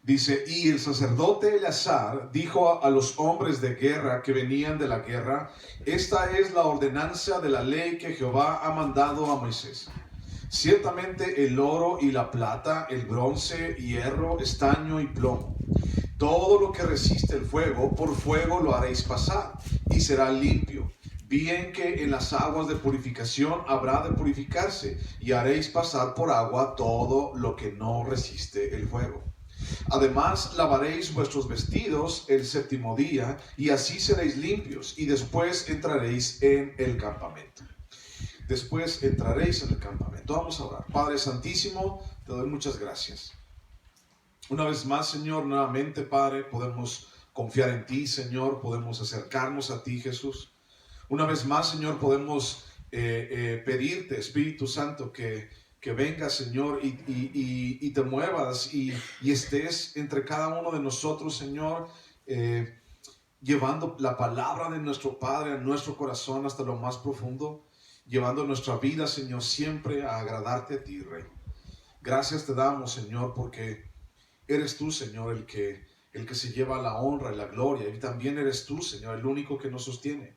Dice, y el sacerdote Eleazar dijo a los hombres de guerra que venían de la guerra: esta es la ordenanza de la ley que Jehová ha mandado a Moisés. Ciertamente el oro y la plata, el bronce, hierro, estaño y plomo, todo lo que resiste el fuego, por fuego lo haréis pasar, y será limpio. Bien que en las aguas de purificación habrá de purificarse, y haréis pasar por agua todo lo que no resiste el fuego. Además, lavaréis vuestros vestidos el séptimo día, y así seréis limpios, y después entraréis en el campamento. Después entraréis en el campamento. Vamos a orar. Padre Santísimo, te doy muchas gracias. Una vez más, Señor, nuevamente, Padre, podemos confiar en ti, Señor, podemos acercarnos a ti, Jesús. Una vez más, Señor, podemos pedirte, Espíritu Santo, que vengas, Señor, y te muevas y estés entre cada uno de nosotros, Señor, llevando la palabra de nuestro Padre a nuestro corazón hasta lo más profundo, llevando nuestra vida, Señor, siempre a agradarte a ti, Rey. Gracias te damos, Señor, porque eres tú, Señor, el que se lleva la honra y la gloria, y también eres tú, Señor, el único que nos sostiene.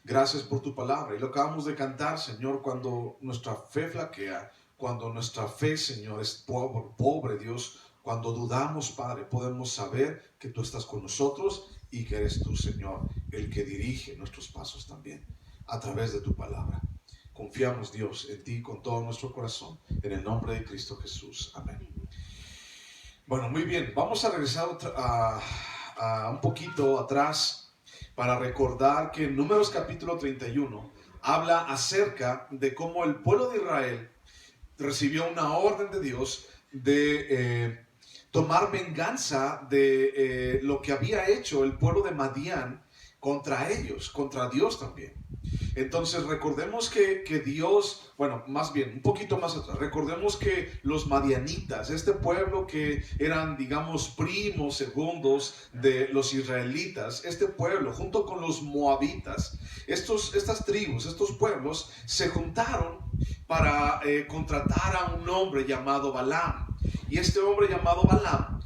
Gracias por tu palabra. Y lo acabamos de cantar, Señor, cuando nuestra fe flaquea, cuando nuestra fe, Señor, es pobre, Dios, cuando dudamos, Padre, podemos saber que tú estás con nosotros y que eres tú, Señor, el que dirige nuestros pasos también a través de tu palabra. Confiamos, Dios, en ti con todo nuestro corazón, en el nombre de Cristo Jesús. Amén. Bueno, muy bien. Vamos a regresar a un poquito atrás para recordar que en Números capítulo 31 habla acerca de cómo el pueblo de Israel recibió una orden de Dios de tomar venganza de lo que había hecho el pueblo de Madián contra ellos, contra Dios también. Entonces recordemos que Dios, bueno, más bien, un poquito más atrás, recordemos que los madianitas, este pueblo que eran, digamos, primos segundos de los israelitas, este pueblo junto con los moabitas, estas tribus, estos pueblos se juntaron para contratar a un hombre llamado Balaam. Y este hombre llamado Balaam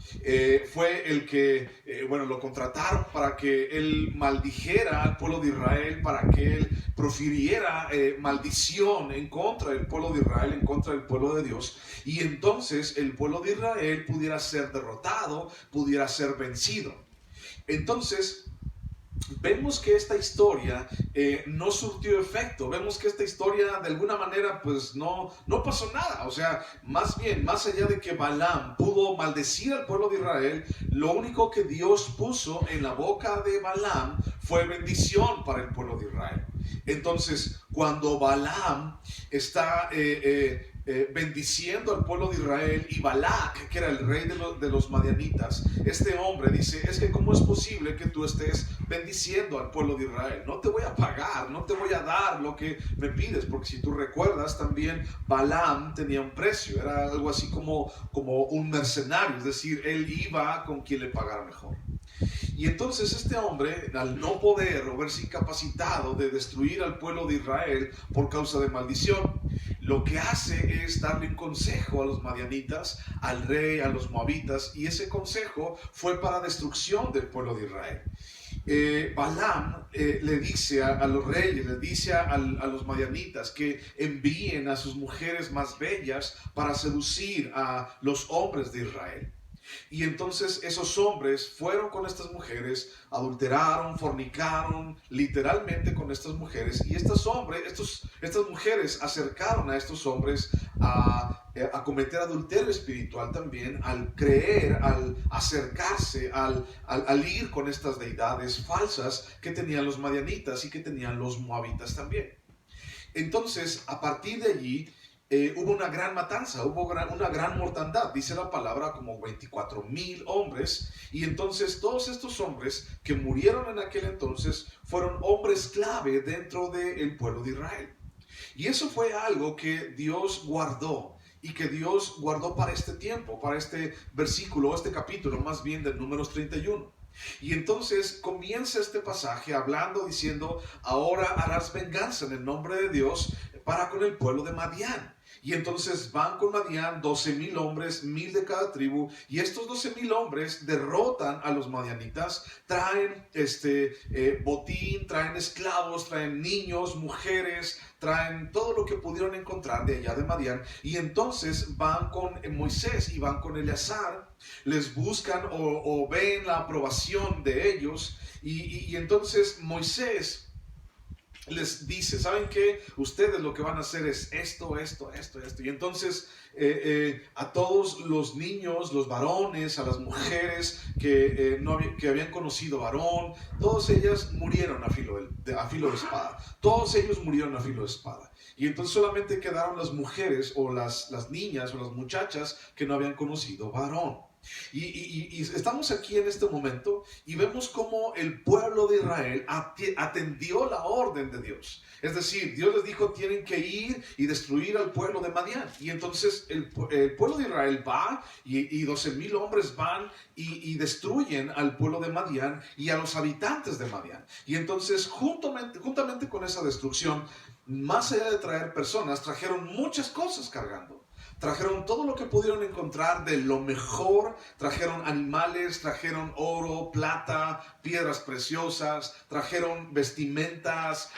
fue el que, lo contrataron para que él maldijera al pueblo de Israel, para que él profiriera maldición en contra del pueblo de Israel, en contra del pueblo de Dios. Y entonces el pueblo de Israel pudiera ser derrotado, pudiera ser vencido. Entonces vemos que esta historia no surtió efecto. Vemos que esta historia de alguna manera pues no pasó nada. O sea, más bien, más allá de que Balaam pudo maldecir al pueblo de Israel, lo único que Dios puso en la boca de Balaam fue bendición para el pueblo de Israel. Entonces, cuando Balaam está bendiciendo al pueblo de Israel, y Balac, que era el rey de los madianitas, este hombre dice: es que ¿cómo es posible que tú estés bendiciendo al pueblo de Israel? No te voy a pagar, no te voy a dar lo que me pides, porque si tú recuerdas también Balaam tenía un precio, era algo así como un mercenario, es decir, él iba con quien le pagara mejor. Y entonces este hombre, al no poder o verse incapacitado de destruir al pueblo de Israel por causa de maldición, lo que hace es darle un consejo a los madianitas, al rey, a los moabitas, y ese consejo fue para destrucción del pueblo de Israel. Balaam le dice a los reyes, le dice a los madianitas que envíen a sus mujeres más bellas para seducir a los hombres de Israel. Y entonces esos hombres fueron con estas mujeres, adulteraron, fornicaron literalmente con estas mujeres, y estas mujeres acercaron a estos hombres a cometer adulterio espiritual también, al creer, al acercarse, al ir con estas deidades falsas que tenían los madianitas y que tenían los moabitas también. Entonces, a partir de allí, hubo una gran matanza, hubo una gran mortandad, dice la palabra, como 24,000 hombres. Y entonces todos estos hombres que murieron en aquel entonces fueron hombres clave dentro del pueblo de Israel. Y eso fue algo que Dios guardó, y que Dios guardó para este tiempo, para este versículo, este capítulo más bien del Números 31. Y entonces comienza este pasaje hablando, diciendo: ahora harás venganza en el nombre de Dios para con el pueblo de Madián. Y entonces van con Madián 12,000 hombres, 1,000 de cada tribu, y estos 12,000 hombres derrotan a los madianitas, traen botín, traen esclavos, traen niños, mujeres, traen todo lo que pudieron encontrar de allá de Madián, y entonces van con Moisés y van con Eleazar, les buscan o ven la aprobación de ellos, y entonces Moisés les dice, ¿saben qué? Ustedes lo que van a hacer es esto. Y entonces a todos los niños, los varones, a las mujeres que habían conocido varón, todas ellas murieron a filo de espada. Todos ellos murieron a filo de espada. Y entonces solamente quedaron las mujeres o las niñas o las muchachas que no habían conocido varón. Y estamos aquí en este momento y vemos cómo el pueblo de Israel atendió la orden de Dios. Es decir, Dios les dijo, tienen que ir y destruir al pueblo de Madián. Y entonces el pueblo de Israel va y 12,000 hombres van y destruyen al pueblo de Madián y a los habitantes de Madián. Y entonces juntamente con esa destrucción, más allá de traer personas, trajeron muchas cosas cargando. Trajeron todo lo que pudieron encontrar de lo mejor, trajeron animales, trajeron oro, plata, piedras preciosas, trajeron vestimentas,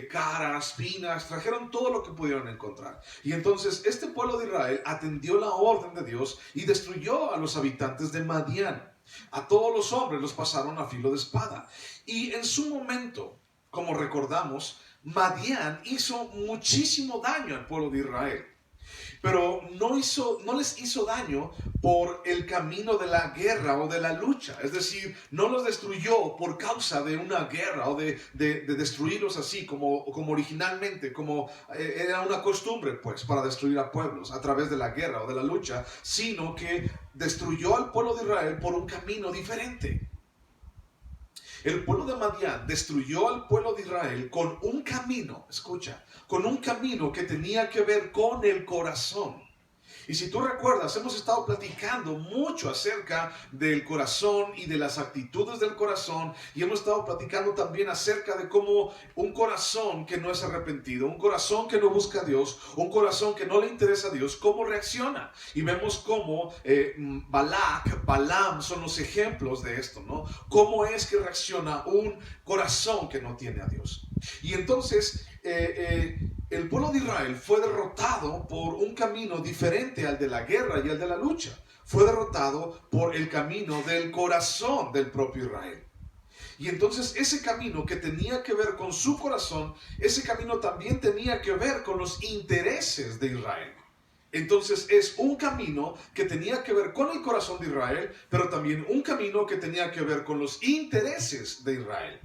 caras, finas, trajeron todo lo que pudieron encontrar. Y entonces este pueblo de Israel atendió la orden de Dios y destruyó a los habitantes de Madián. A todos los hombres los pasaron a filo de espada. Y en su momento, como recordamos, Madián hizo muchísimo daño al pueblo de Israel. Pero no les hizo daño por el camino de la guerra o de la lucha. Es decir, no los destruyó por causa de una guerra o de destruirlos así como originalmente, como era una costumbre pues para destruir a pueblos a través de la guerra o de la lucha, sino que destruyó al pueblo de Israel por un camino diferente. El pueblo de Madián destruyó al pueblo de Israel con un camino, escucha, con un camino que tenía que ver con el corazón. Y si tú recuerdas, hemos estado platicando mucho acerca del corazón y de las actitudes del corazón, y hemos estado platicando también acerca de cómo un corazón que no es arrepentido, un corazón que no busca a Dios, un corazón que no le interesa a Dios, cómo reacciona. Y vemos cómo Balac, Balaam son los ejemplos de esto, ¿no? Cómo es que reacciona un corazón que no tiene a Dios. Y entonces el pueblo de Israel fue derrotado por un camino diferente al de la guerra y al de la lucha. Fue derrotado por el camino del corazón del propio Israel. Y entonces ese camino que tenía que ver con su corazón, ese camino también tenía que ver con los intereses de Israel. Entonces es un camino que tenía que ver con el corazón de Israel, pero también un camino que tenía que ver con los intereses de Israel.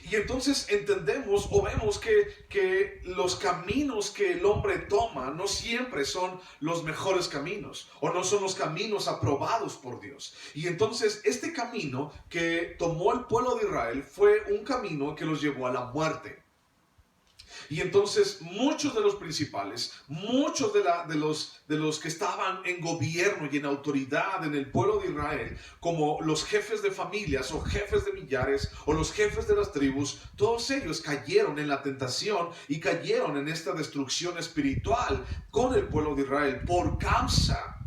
Y entonces entendemos o vemos que los caminos que el hombre toma no siempre son los mejores caminos o no son los caminos aprobados por Dios. Y entonces este camino que tomó el pueblo de Israel fue un camino que los llevó a la muerte. Y entonces muchos de los principales, muchos de los que estaban en gobierno y en autoridad en el pueblo de Israel, como los jefes de familias o jefes de millares o los jefes de las tribus, todos ellos cayeron en la tentación y cayeron en esta destrucción espiritual con el pueblo de Israel por causa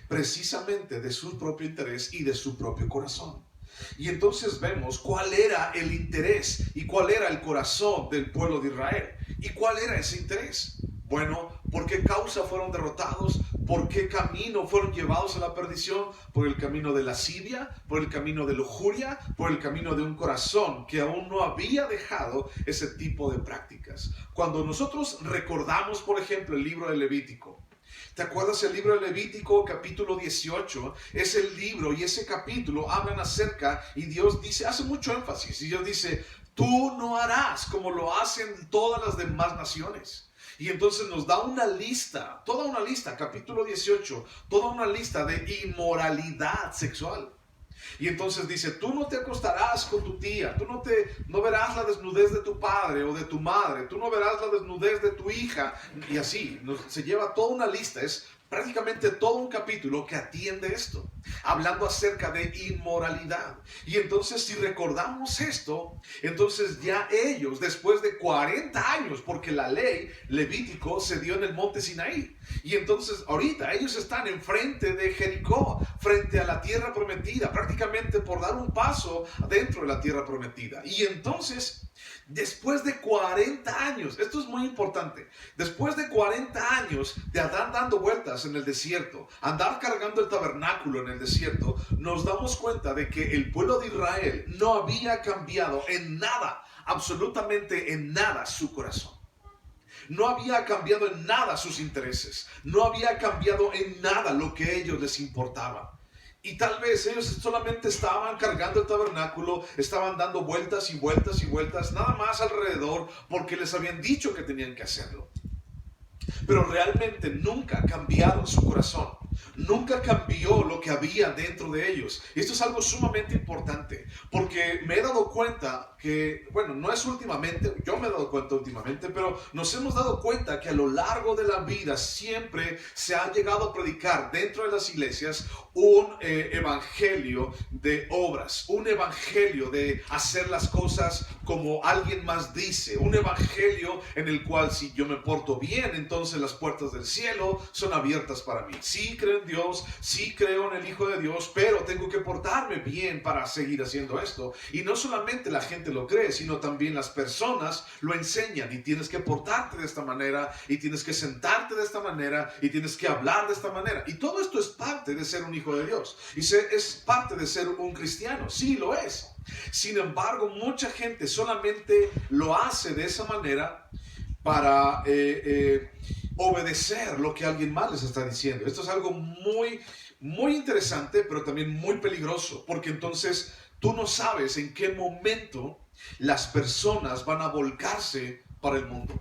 precisamente de su propio interés y de su propio corazón. Y entonces vemos cuál era el interés y cuál era el corazón del pueblo de Israel. ¿Y cuál era ese interés? Bueno, ¿por qué causa fueron derrotados? ¿Por qué camino fueron llevados a la perdición? Por el camino de lascivia, por el camino de lujuria, por el camino de un corazón que aún no había dejado ese tipo de prácticas. Cuando nosotros recordamos, por ejemplo, el libro de Levítico, ¿te acuerdas el libro de Levítico capítulo 18? Es el libro y ese capítulo hablan acerca y Dios dice, hace mucho énfasis y Dios dice, tú no harás como lo hacen todas las demás naciones. Y entonces nos da una lista, toda una lista, capítulo 18, toda una lista de inmoralidad sexual. Y entonces dice, tú no te acostarás con tu tía, tú no verás la desnudez de tu padre o de tu madre, tú no verás la desnudez de tu hija. Y así, se lleva toda una lista, es prácticamente todo un capítulo que atiende esto. hablando acerca de inmoralidad. Y entonces si recordamos esto, entonces ya ellos, después de 40 años, porque la ley Levítico se dio en el monte Sinaí, y entonces ahorita ellos están enfrente de Jericó, frente a la tierra prometida, prácticamente por dar un paso dentro de la tierra prometida. Y entonces, después de 40 años, esto es muy importante, después de 40 años de andar dando vueltas en el desierto, andar cargando el tabernáculo en el desierto, nos damos cuenta de que el pueblo de Israel no había cambiado en nada, absolutamente en nada, su corazón. No había cambiado en nada sus intereses. No había cambiado en nada lo que a ellos les importaba. Y tal vez ellos solamente estaban cargando el tabernáculo, estaban dando vueltas y vueltas y vueltas, nada más alrededor, porque les habían dicho que tenían que hacerlo. Pero realmente nunca ha cambiado su corazón. Nunca cambió lo que había dentro de ellos. Y esto es algo sumamente importante, porque me he dado cuenta que, bueno, no es últimamente, yo me he dado cuenta últimamente, pero nos hemos dado cuenta que a lo largo de la vida siempre se ha llegado a predicar dentro de las iglesias un evangelio de obras, un evangelio de hacer las cosas como alguien más dice, un evangelio en el cual si yo me porto bien, entonces las puertas del cielo son abiertas para mí. Sí creo en Dios, sí creo en el Hijo de Dios, pero tengo que portarme bien para seguir haciendo esto. Y no solamente la gente lo cree, sino también las personas lo enseñan, y tienes que portarte de esta manera, y tienes que sentarte de esta manera, y tienes que hablar de esta manera. Y todo esto es parte de ser un hijo de Dios, y es parte de ser un cristiano, sí lo es. Sin embargo, mucha gente solamente lo hace de esa manera para obedecer lo que alguien más les está diciendo. Esto es algo muy, muy interesante, pero también muy peligroso, porque entonces tú no sabes en qué momento las personas van a volcarse para el mundo.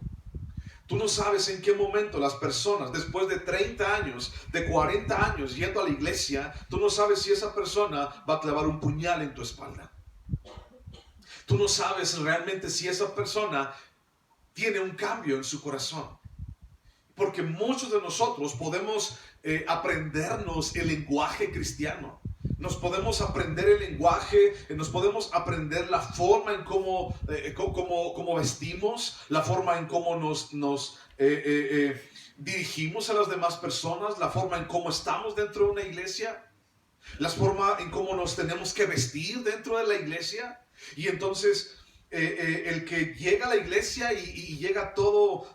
Tú no sabes en qué momento las personas, después de 30 años, de 40 años yendo a la iglesia, tú no sabes si esa persona va a clavar un puñal en tu espalda. Tú no sabes realmente si esa persona tiene un cambio en su corazón. Porque muchos de nosotros podemos aprendernos el lenguaje cristiano. Nos podemos aprender el lenguaje, nos podemos aprender la forma en cómo vestimos, la forma en cómo nos dirigimos a las demás personas, la forma en cómo estamos dentro de una iglesia, la forma en cómo nos tenemos que vestir dentro de la iglesia. Y entonces el que llega a la iglesia y llega todo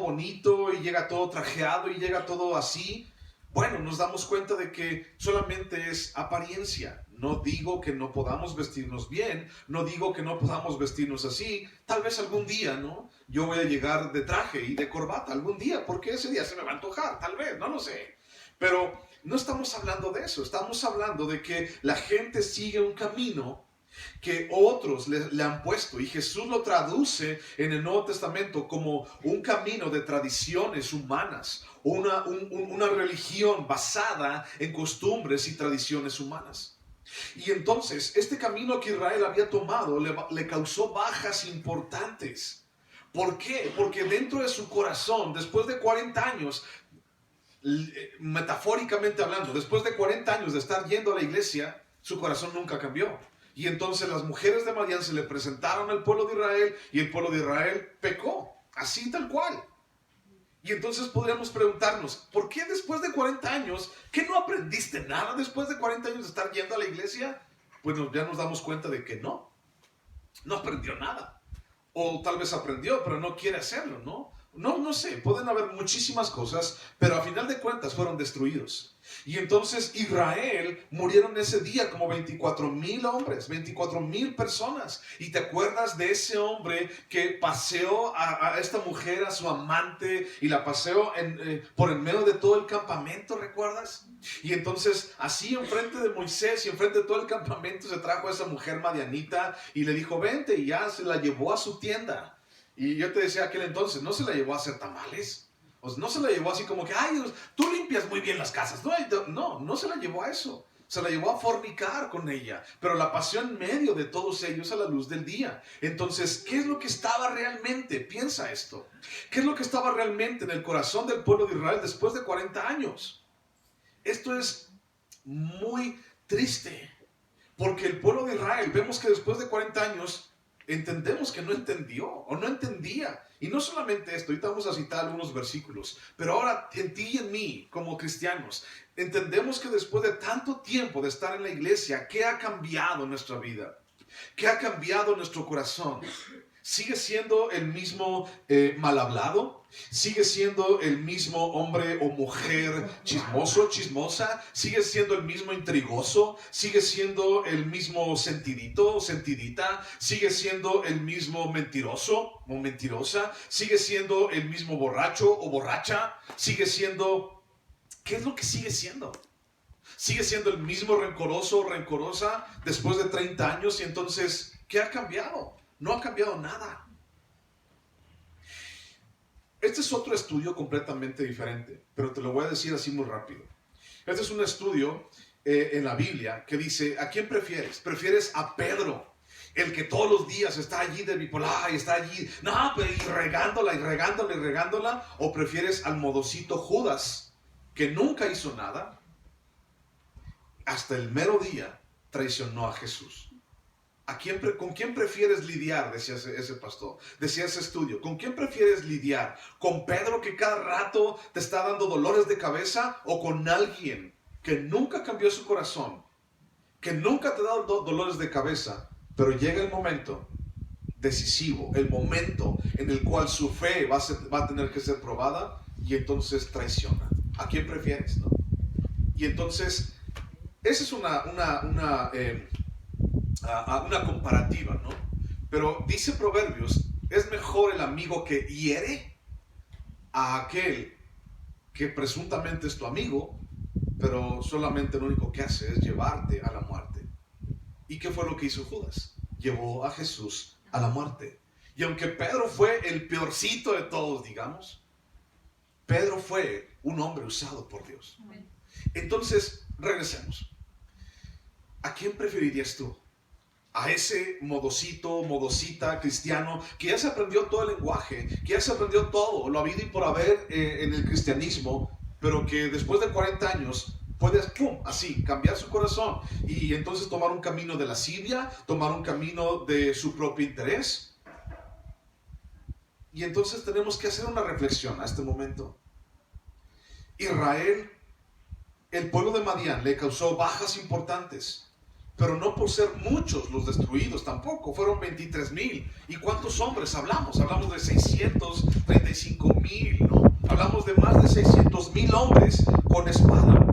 bonito, y llega todo trajeado, y llega todo así, bueno, nos damos cuenta de que solamente es apariencia. No digo que no podamos vestirnos bien, no digo que no podamos vestirnos así. Tal vez algún día, ¿no? Yo voy a llegar de traje y de corbata algún día, porque ese día se me va a antojar, tal vez, no lo sé. Pero no estamos hablando de eso, estamos hablando de que la gente sigue un camino que otros le han puesto, y Jesús lo traduce en el Nuevo Testamento como un camino de tradiciones humanas, una religión basada en costumbres y tradiciones humanas. Y entonces este camino que Israel había tomado le causó bajas importantes. ¿Por qué? Porque dentro de su corazón, después de 40 años, metafóricamente hablando, después de 40 años de estar yendo a la iglesia, su corazón nunca cambió. Y entonces las mujeres de Madián se le presentaron al pueblo de Israel, y el pueblo de Israel pecó, así tal cual. Y entonces podríamos preguntarnos, ¿por qué después de 40 años, que no aprendiste nada después de 40 años de estar yendo a la iglesia? Pues ya nos damos cuenta de que no aprendió nada. O tal vez aprendió, pero no quiere hacerlo, ¿no? No sé, pueden haber muchísimas cosas, pero a final de cuentas fueron destruidos. Y entonces Israel murieron ese día como 24,000 hombres, 24,000 personas. Y te acuerdas de ese hombre que paseó a esta mujer, a su amante, y la paseó por en medio de todo el campamento, ¿recuerdas? Y entonces así enfrente de Moisés y enfrente de todo el campamento se trajo a esa mujer madianita y le dijo, vente, y ya se la llevó a su tienda. Y yo te decía aquel entonces, no se la llevó a hacer tamales. O sea, no se la llevó así como que, ay, tú limpias muy bien las casas. No se la llevó a eso. Se la llevó a fornicar con ella. Pero la pasó en medio de todos ellos a la luz del día. Entonces, ¿qué es lo que estaba realmente? Piensa esto. ¿Qué es lo que estaba realmente en el corazón del pueblo de Israel después de 40 años? Esto es muy triste. Porque el pueblo de Israel, vemos que después de 40 años, entendemos que no entendió o no entendía. Y no solamente esto, ahorita vamos a citar algunos versículos, pero ahora en ti y en mí, como cristianos, entendemos que después de tanto tiempo de estar en la iglesia, ¿qué ha cambiado en nuestra vida? ¿Qué ha cambiado en nuestro corazón? ¿Sigue siendo el mismo mal hablado? ¿Sigue siendo el mismo hombre o mujer chismoso, chismosa? ¿Sigue siendo el mismo intrigoso? ¿Sigue siendo el mismo sentidito o sentidita? ¿Sigue siendo el mismo mentiroso o mentirosa? ¿Sigue siendo el mismo borracho o borracha? ¿Sigue siendo... ¿Qué es lo que sigue siendo? ¿Sigue siendo el mismo rencoroso o rencorosa después de 30 años? Y entonces, ¿qué ha cambiado? No ha cambiado nada. Este es otro estudio completamente diferente, pero te lo voy a decir así muy rápido. Este es un estudio en la Biblia que dice, ¿a quién prefieres? ¿Prefieres a Pedro, el que todos los días está allí de bipolar y está allí, no, pero y regándola y regándola y regándola? ¿O prefieres al modosito Judas, que nunca hizo nada, hasta el mero día traicionó a Jesús? ¿Con quién prefieres lidiar? Decía ese pastor, decía ese estudio. ¿Con quién prefieres lidiar? ¿Con Pedro, que cada rato te está dando dolores de cabeza? ¿O con alguien que nunca cambió su corazón, que nunca te ha dado dolores de cabeza, pero llega el momento decisivo, el momento en el cual su fe va a tener que ser probada, y entonces traiciona? ¿A quién prefieres, no? Y entonces, esa es una comparativa, ¿no? Pero dice Proverbios, es mejor el amigo que hiere a aquel que presuntamente es tu amigo, pero solamente lo único que hace es llevarte a la muerte. ¿Y qué fue lo que hizo Judas? Llevó a Jesús a la muerte. Y aunque Pedro fue el peorcito de todos, digamos, Pedro fue un hombre usado por Dios. Entonces, regresemos. ¿A quién preferirías tú? ¿A ese modosito, modosita cristiano que ya se aprendió todo el lenguaje, que ya se aprendió todo, lo habido y por haber en el cristianismo, pero que después de 40 años puedes, pum, así, cambiar su corazón y entonces tomar un camino de lascivia, tomar un camino de su propio interés? Y entonces tenemos que hacer una reflexión a este momento. Israel, el pueblo de Madián, le causó bajas importantes, pero no por ser muchos los destruidos tampoco. Fueron 23,000. ¿Y cuántos hombres hablamos? Hablamos de 635,000, ¿no? Hablamos de más de 600,000 hombres con espada.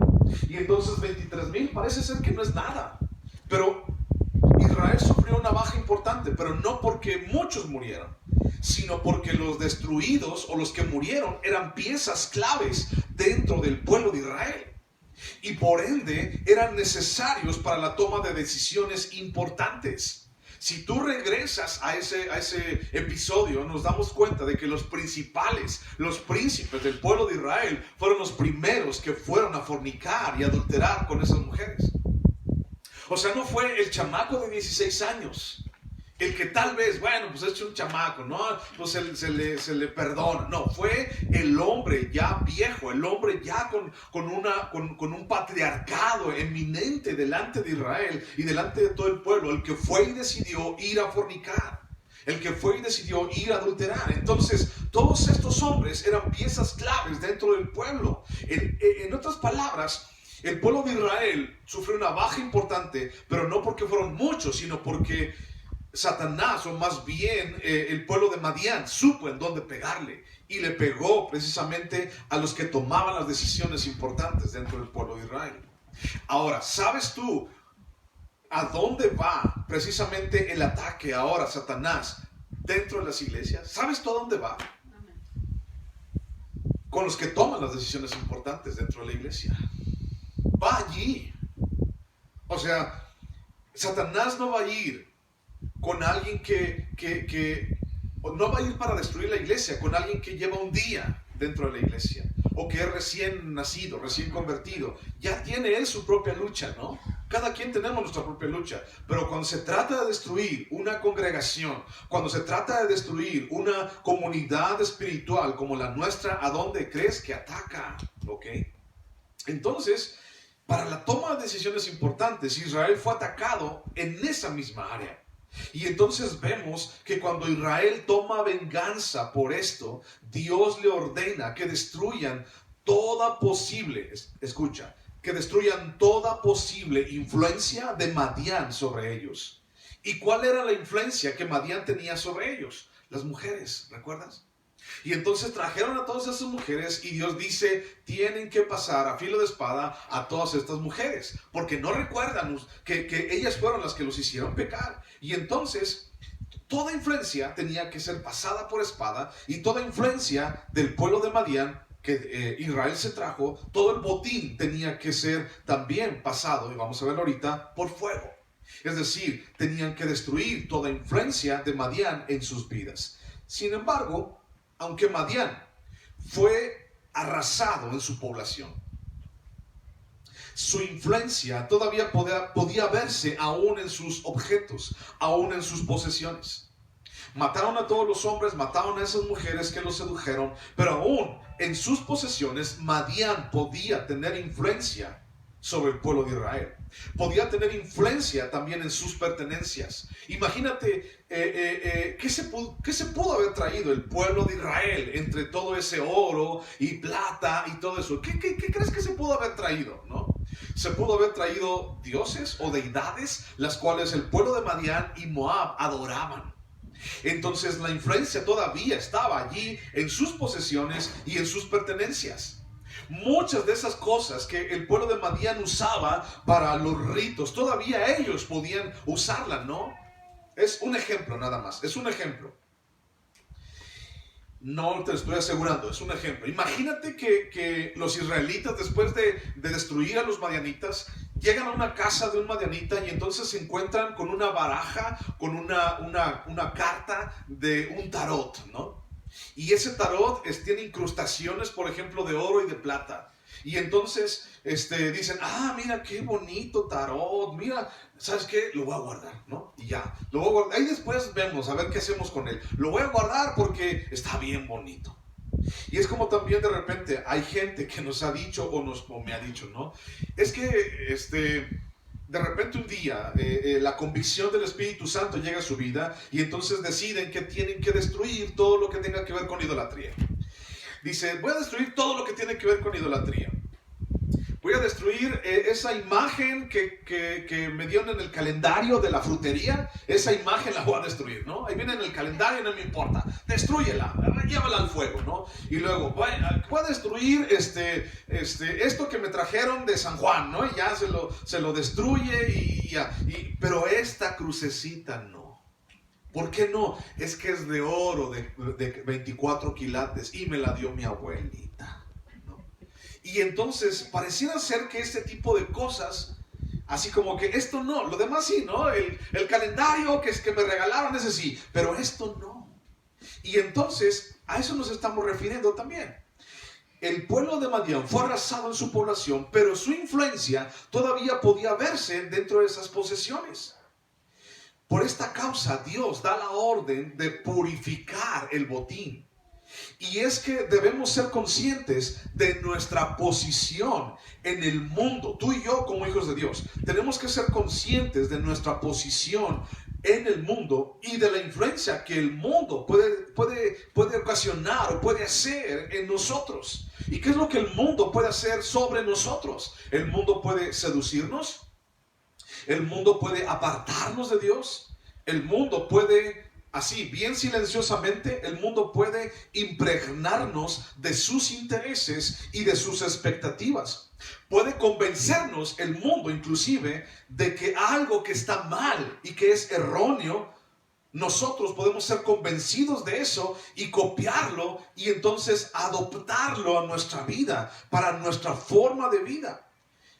Y entonces 23,000 parece ser que no es nada. Pero Israel sufrió una baja importante, pero no porque muchos murieron, sino porque los destruidos o los que murieron eran piezas claves dentro del pueblo de Israel. Y por ende eran necesarios para la toma de decisiones importantes. Si tú regresas a ese episodio, nos damos cuenta de que los principales, los príncipes del pueblo de Israel, fueron los primeros que fueron a fornicar y adulterar con esas mujeres. O sea, no fue el chamaco de 16 años, el que tal vez, bueno, pues es un chamaco, ¿no? Pues se le perdona. No, fue el hombre ya viejo, el hombre ya con un patriarcado eminente delante de Israel y delante de todo el pueblo, el que fue y decidió ir a fornicar, el que fue y decidió ir a adulterar. Entonces, todos estos hombres eran piezas claves dentro del pueblo. En otras palabras, el pueblo de Israel sufrió una baja importante, pero no porque fueron muchos, sino porque Satanás, o más bien el pueblo de Madián, supo en dónde pegarle, y le pegó precisamente a los que tomaban las decisiones importantes dentro del pueblo de Israel. Ahora, ¿sabes tú a dónde va precisamente el ataque ahora, Satanás, dentro de las iglesias? ¿Sabes tú a dónde va? Con los que toman las decisiones importantes dentro de la iglesia. Va allí. O sea, Satanás no va a ir con alguien que no va a ir para destruir la iglesia, con alguien que lleva un día dentro de la iglesia, o que es recién nacido, recién convertido. Ya tiene él su propia lucha, ¿no? Cada quien tenemos nuestra propia lucha, pero cuando se trata de destruir una congregación, cuando se trata de destruir una comunidad espiritual como la nuestra, ¿a dónde crees que ataca? ¿Ok? Entonces, para la toma de decisiones importantes, Israel fue atacado en esa misma área. Y entonces vemos que cuando Israel toma venganza por esto, Dios le ordena que destruyan toda posible, escucha, que destruyan toda posible influencia de Madián sobre ellos. ¿Y cuál era la influencia que Madián tenía sobre ellos? Las mujeres, ¿recuerdas? Y entonces trajeron a todas esas mujeres y Dios dice, tienen que pasar a filo de espada a todas estas mujeres, porque no recuerdan que ellas fueron las que los hicieron pecar. Y entonces toda influencia tenía que ser pasada por espada, y toda influencia del pueblo de Madián que Israel se trajo, todo el botín tenía que ser también pasado, y vamos a verlo ahorita, por fuego. Es decir, tenían que destruir toda influencia de Madián en sus vidas. Sin embargo, aunque Madián fue arrasado en su población, su influencia todavía podía verse aún en sus objetos, aún en sus posesiones. Mataron a todos los hombres, mataron a esas mujeres que los sedujeron, pero aún en sus posesiones Madián podía tener influencia sobre el pueblo de Israel. Podía tener influencia también en sus pertenencias. Imagínate ¿qué se pudo haber traído el pueblo de Israel entre todo ese oro y plata y todo eso. ¿Qué crees que se pudo haber traído? ¿No? Se pudo haber traído dioses o deidades las cuales el pueblo de Madián y Moab adoraban. Entonces la influencia todavía estaba allí en sus posesiones y en sus pertenencias. Muchas de esas cosas que el pueblo de Madián usaba para los ritos, todavía ellos podían usarlas, ¿no? Es un ejemplo nada más, es un ejemplo. No te estoy asegurando, es un ejemplo. Imagínate que los israelitas, después de destruir a los madianitas, llegan a una casa de un madianita y entonces se encuentran con una baraja, con una carta de un tarot, ¿no? Y ese tarot tiene incrustaciones, por ejemplo, de oro y de plata. Y entonces dicen, mira qué bonito tarot, mira, ¿sabes qué? Lo voy a guardar, ¿no? Y ya, lo voy a guardar. Ahí después vemos a ver qué hacemos con él. Lo voy a guardar porque está bien bonito. Y es como también de repente hay gente que nos ha dicho o me ha dicho, ¿no? Es que de repente un día la convicción del Espíritu Santo llega a su vida y entonces deciden que tienen que destruir todo lo que tenga que ver con idolatría. Dice, voy a destruir todo lo que tiene que ver con idolatría. Voy a destruir esa imagen que me dieron en el calendario de la frutería. Esa imagen la voy a destruir, ¿no? Ahí viene en el calendario, no me importa. Destrúyela, llévala al fuego, ¿no? Y luego voy a destruir esto que me trajeron de San Juan, ¿no? Y ya se lo destruye pero esta crucecita no. ¿Por qué no? Es que es de oro de 24 quilates y me la dio mi abuelita. Y entonces pareciera ser que este tipo de cosas, así como que esto no, lo demás sí, ¿no? El calendario que me regalaron, ese sí, pero esto no. Y entonces a eso nos estamos refiriendo también. El pueblo de Madián fue arrasado en su población, pero su influencia todavía podía verse dentro de esas posesiones. Por esta causa Dios da la orden de purificar el botín. Y es que debemos ser conscientes de nuestra posición en el mundo. Tú y yo como hijos de Dios tenemos que ser conscientes de nuestra posición en el mundo y de la influencia que el mundo puede ocasionar o puede hacer en nosotros. ¿Y qué es lo que el mundo puede hacer sobre nosotros? El mundo puede seducirnos. El mundo puede apartarnos de Dios. El mundo puede, así, bien silenciosamente, el mundo puede impregnarnos de sus intereses y de sus expectativas. Puede convencernos el mundo, inclusive, de que algo que está mal y que es erróneo, nosotros podemos ser convencidos de eso y copiarlo y entonces adoptarlo a nuestra vida, para nuestra forma de vida.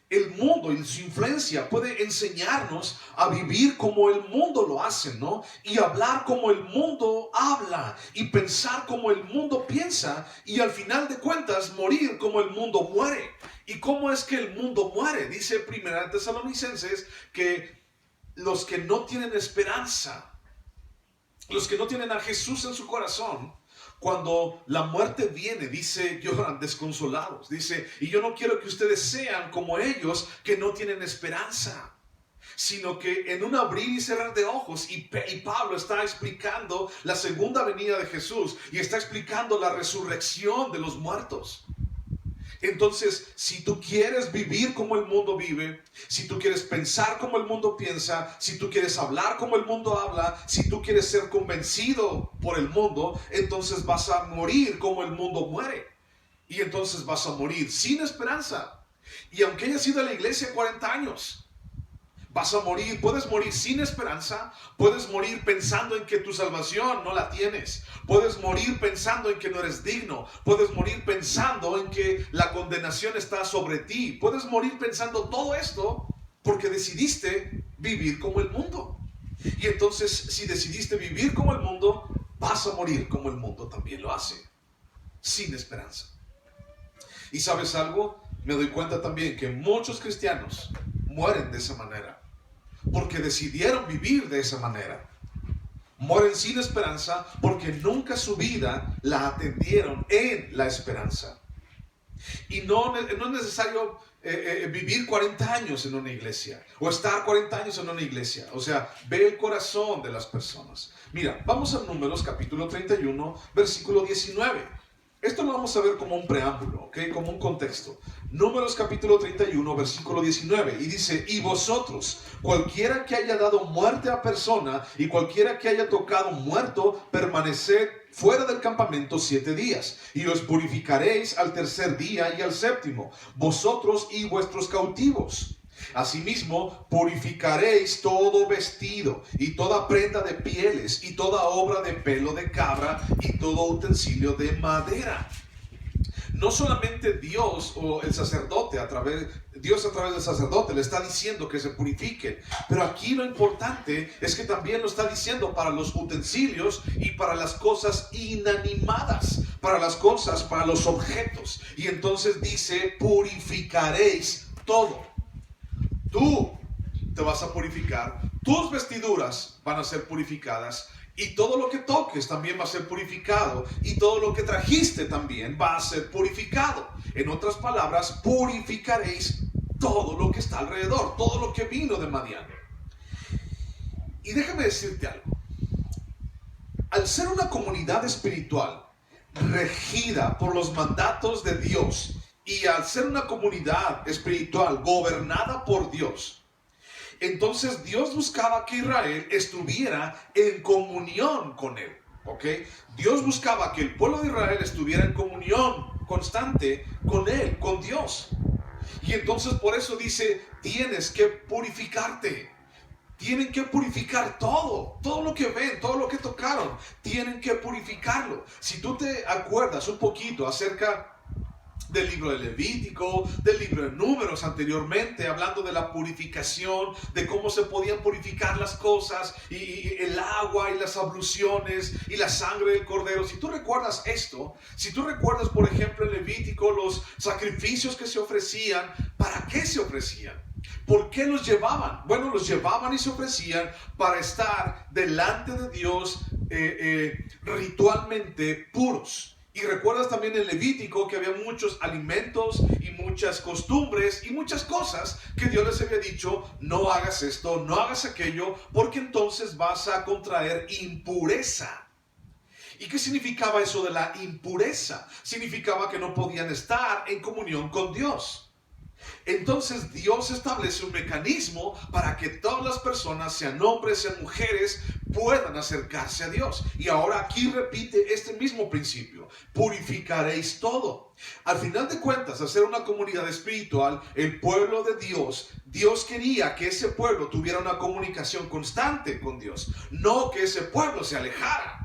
El mundo y su influencia puede enseñarnos a vivir como el mundo lo hace, ¿no? Y hablar como el mundo habla y pensar como el mundo piensa y al final de cuentas morir como el mundo muere. ¿Y cómo es que el mundo muere? Dice 1 Tesalonicenses que los que no tienen esperanza, los que no tienen a Jesús en su corazón, cuando la muerte viene, dice, lloran desconsolados. Dice, y yo no quiero que ustedes sean como ellos que no tienen esperanza, sino que en un abrir y cerrar de ojos, y Pablo está explicando la segunda venida de Jesús y está explicando la resurrección de los muertos. Entonces, si tú quieres vivir como el mundo vive, si tú quieres pensar como el mundo piensa, si tú quieres hablar como el mundo habla, si tú quieres ser convencido por el mundo, entonces vas a morir como el mundo muere. Y entonces vas a morir sin esperanza. Y aunque hayas ido a la iglesia 40 años, vas a morir, puedes morir sin esperanza, puedes morir pensando en que tu salvación no la tienes, puedes morir pensando en que no eres digno, puedes morir pensando en que la condenación está sobre ti, puedes morir pensando todo esto porque decidiste vivir como el mundo. Y entonces, si decidiste vivir como el mundo, vas a morir como el mundo también lo hace, sin esperanza. ¿Y sabes algo? Me doy cuenta también que muchos cristianos mueren de esa manera, porque decidieron vivir de esa manera. Mueren sin esperanza porque nunca su vida la atendieron en la esperanza. Y no es necesario vivir 40 años en una iglesia o estar 40 años en una iglesia. O sea, ve el corazón de las personas. Mira, vamos a Números capítulo 31, versículo 19. Esto lo vamos a ver como un preámbulo, ¿ok? Como un contexto. Números capítulo 31, versículo 19. Y dice, y vosotros, cualquiera que haya dado muerte a persona y cualquiera que haya tocado muerto, permaneced fuera del campamento 7 días. Y os purificaréis al tercer día y al séptimo, vosotros y vuestros cautivos. Asimismo, purificaréis todo vestido y toda prenda de pieles y toda obra de pelo de cabra y todo utensilio de madera. No solamente Dios o el sacerdote Dios a través del sacerdote le está diciendo que se purifiquen, pero aquí lo importante es que también lo está diciendo para los utensilios y para las cosas inanimadas, para los objetos. Y entonces dice, purificaréis todo. Tú te vas a purificar, tus vestiduras van a ser purificadas y todo lo que toques también va a ser purificado y todo lo que trajiste también va a ser purificado. En otras palabras, purificaréis todo lo que está alrededor, todo lo que vino de Madián. Y déjame decirte algo. Al ser una comunidad espiritual regida por los mandatos de Dios, y al ser una comunidad espiritual gobernada por Dios, entonces Dios buscaba que Israel estuviera en comunión con Él. ¿Ok? Dios buscaba que el pueblo de Israel estuviera en comunión constante con Él, con Dios. Y entonces por eso dice, tienes que purificarte. Tienen que purificar todo lo que ven, todo lo que tocaron. Tienen que purificarlo. Si tú te acuerdas un poquito acerca del libro de Levítico, del libro de Números anteriormente, hablando de la purificación, de cómo se podían purificar las cosas, y el agua y las abluciones y la sangre del cordero. Si tú recuerdas esto, si tú recuerdas, por ejemplo, en Levítico, los sacrificios que se ofrecían, ¿para qué se ofrecían? ¿Por qué los llevaban? Bueno, los llevaban y se ofrecían para estar delante de Dios ritualmente puros. Y recuerdas también en Levítico que había muchos alimentos y muchas costumbres y muchas cosas que Dios les había dicho, no hagas esto, no hagas aquello, porque entonces vas a contraer impureza. ¿Y qué significaba eso de la impureza? Significaba que no podían estar en comunión con Dios. Entonces Dios establece un mecanismo para que todas las personas, sean hombres, sean mujeres, puedan acercarse a Dios. Y ahora aquí repite este mismo principio: purificaréis todo. Al final de cuentas, al ser una comunidad espiritual, el pueblo de Dios, Dios quería que ese pueblo tuviera una comunicación constante con Dios, no que ese pueblo se alejara.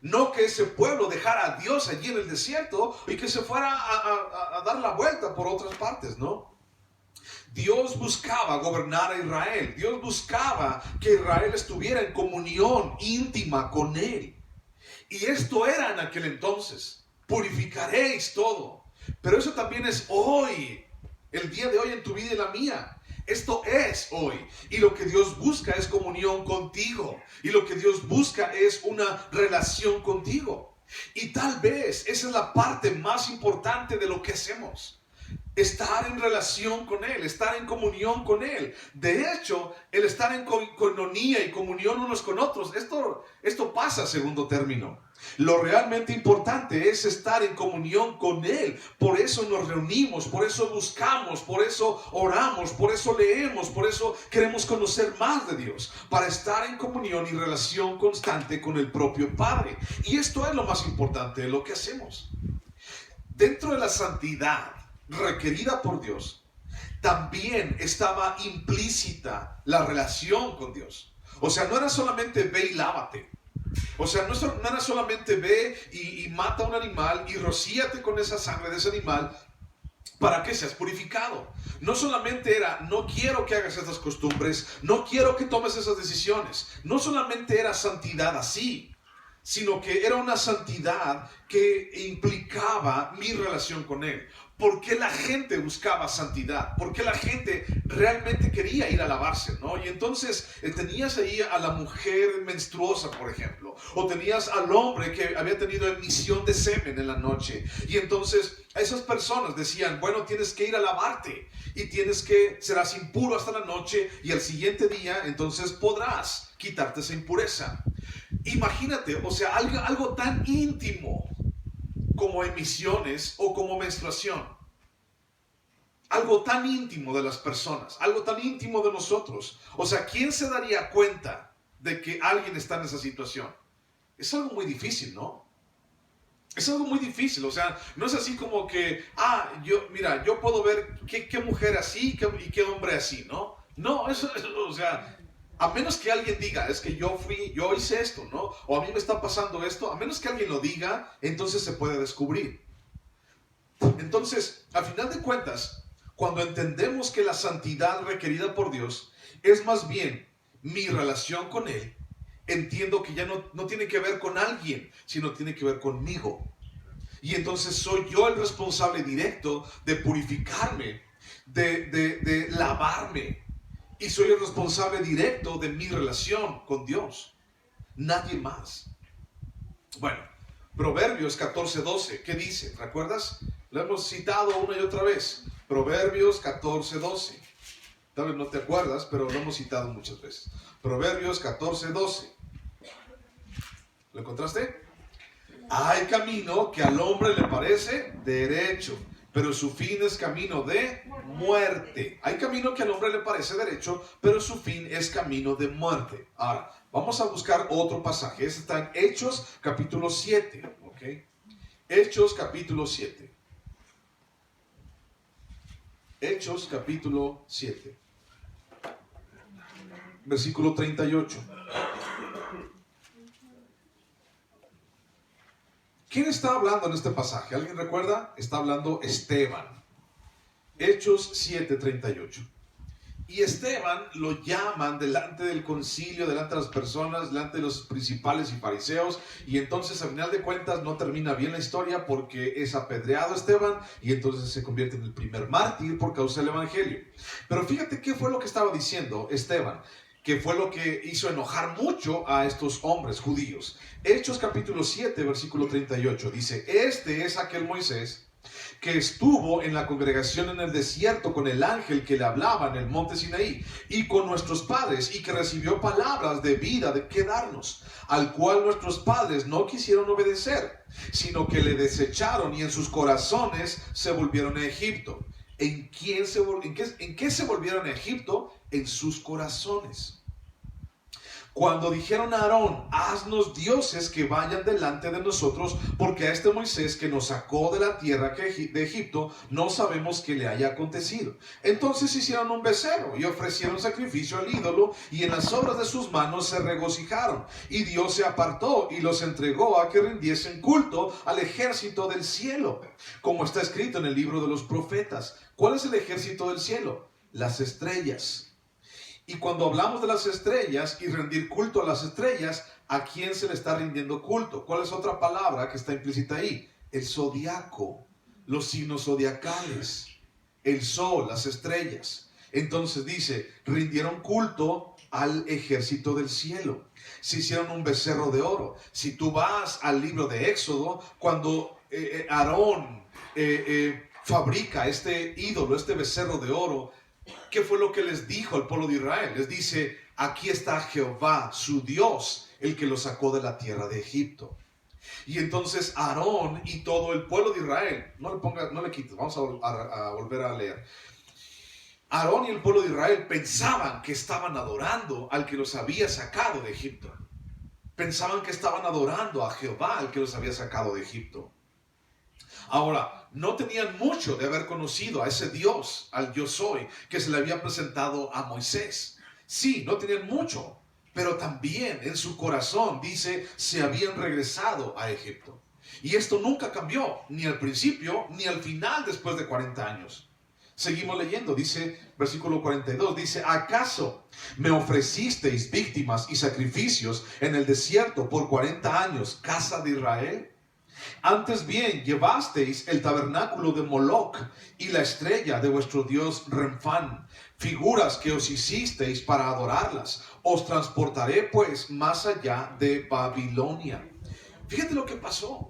No que ese pueblo dejara a Dios allí en el desierto y que se fuera a dar la vuelta por otras partes, ¿no? Dios buscaba gobernar a Israel. Dios buscaba que Israel estuviera en comunión íntima con Él. Y esto era en aquel entonces. Purificaréis todo. Pero eso también es hoy, el día de hoy en tu vida y la mía. Esto es hoy, y lo que Dios busca es comunión contigo, y lo que Dios busca es una relación contigo. Y tal vez esa es la parte más importante de lo que hacemos. Estar en relación con Él, estar en comunión con Él. De hecho, el estar en coinonía y comunión unos con otros, esto pasa a segundo término. Lo realmente importante es estar en comunión con Él. Por eso nos reunimos, por eso buscamos, por eso oramos, por eso leemos, por eso queremos conocer más de Dios, para estar en comunión y relación constante con el propio Padre. Y esto es lo más importante de lo que hacemos. Dentro de la santidad requerida por Dios, también estaba implícita la relación con Dios. O sea, no era solamente ve y lávate. O sea, no era solamente ve y mata a un animal y rocíate con esa sangre de ese animal para que seas purificado. No solamente era, no quiero que hagas estas costumbres, no quiero que tomes esas decisiones. No solamente era santidad así, sino que era una santidad que implicaba mi relación con Él. ¿Por qué la gente buscaba santidad? ¿Por qué la gente realmente quería ir a lavarse, ¿no? Y entonces tenías ahí a la mujer menstruosa, por ejemplo, o tenías al hombre que había tenido emisión de semen en la noche. Y entonces a esas personas decían, bueno, tienes que ir a lavarte y serás impuro hasta la noche y al siguiente día entonces podrás quitarte esa impureza. Imagínate, o sea, algo tan íntimo como emisiones o como menstruación. Algo tan íntimo de las personas, algo tan íntimo de nosotros. O sea, ¿quién se daría cuenta de que alguien está en esa situación? Es algo muy difícil, ¿no? Es algo muy difícil, o sea, no es así como que, yo puedo ver qué mujer así y qué hombre así, ¿no? No, o sea, a menos que alguien diga, es que yo hice esto, ¿no? O a mí me está pasando esto, a menos que alguien lo diga, entonces se puede descubrir. Entonces, al final de cuentas, cuando entendemos que la santidad requerida por Dios es más bien mi relación con Él, entiendo que ya no tiene que ver con alguien, sino tiene que ver conmigo. Y entonces soy yo el responsable directo de purificarme, de lavarme. Y soy el responsable directo de mi relación con Dios. Nadie más. Bueno, Proverbios 14:12, ¿qué dice? ¿Recuerdas? Lo hemos citado una y otra vez. Proverbios 14:12. Tal vez no te acuerdas, pero lo hemos citado muchas veces. Proverbios 14:12. ¿Lo encontraste? Hay camino que al hombre le parece derecho, pero su fin es camino de muerte. Hay camino que al hombre le parece derecho, pero su fin es camino de muerte. Ahora, vamos a buscar otro pasaje. Este está en Hechos capítulo 7. ¿Okay? Hechos capítulo 7. Hechos capítulo 7. Versículo 38. ¿Quién está hablando en este pasaje? ¿Alguien recuerda? Está hablando Esteban. Hechos 7:38. Y Esteban lo llaman delante del concilio, delante de las personas, delante de los principales y fariseos. Y entonces, al final de cuentas, no termina bien la historia porque es apedreado Esteban y entonces se convierte en el primer mártir por causa del evangelio. Pero fíjate qué fue lo que estaba diciendo Esteban, que fue lo que hizo enojar mucho a estos hombres judíos. Hechos capítulo 7, versículo 38, dice, este es aquel Moisés que estuvo en la congregación en el desierto con el ángel que le hablaba en el monte Sinaí y con nuestros padres y que recibió palabras de vida de que darnos, al cual nuestros padres no quisieron obedecer, sino que le desecharon y en sus corazones se volvieron a Egipto. ¿En qué se volvieron a Egipto? En sus corazones. Cuando dijeron a Aarón, haznos dioses que vayan delante de nosotros, porque a este Moisés que nos sacó de la tierra de Egipto, no sabemos qué le haya acontecido. Entonces hicieron un becerro y ofrecieron sacrificio al ídolo, y en las obras de sus manos se regocijaron. Y Dios se apartó y los entregó a que rindiesen culto al ejército del cielo, como está escrito en el libro de los profetas. ¿Cuál es el ejército del cielo? Las estrellas. Y cuando hablamos de las estrellas y rendir culto a las estrellas, ¿a quién se le está rindiendo culto? ¿Cuál es otra palabra que está implícita ahí? El zodiaco, los signos zodiacales, el sol, las estrellas. Entonces dice, rindieron culto al ejército del cielo. Se hicieron un becerro de oro. Si tú vas al libro de Éxodo, cuando Aarón fabrica este ídolo, este becerro de oro, ¿qué fue lo que les dijo al pueblo de Israel? Les dice, aquí está Jehová, su Dios, el que lo sacó de la tierra de Egipto. Y entonces Aarón y todo el pueblo de Israel, no le quites, vamos a volver a leer. Aarón y el pueblo de Israel pensaban que estaban adorando al que los había sacado de Egipto. Pensaban que estaban adorando a Jehová, al que los había sacado de Egipto. Ahora, no tenían mucho de haber conocido a ese Dios, al Yo Soy, que se le había presentado a Moisés. Sí, no tenían mucho, pero también en su corazón, dice, se habían regresado a Egipto. Y esto nunca cambió, ni al principio, ni al final después de 40 años. Seguimos leyendo, dice, versículo 42, dice, ¿acaso me ofrecisteis víctimas y sacrificios en el desierto por 40 años, casa de Israel? Antes bien, llevasteis el tabernáculo de Moloc y la estrella de vuestro dios Renfán, figuras que os hicisteis para adorarlas. Os transportaré pues más allá de Babilonia. Fíjate lo que pasó.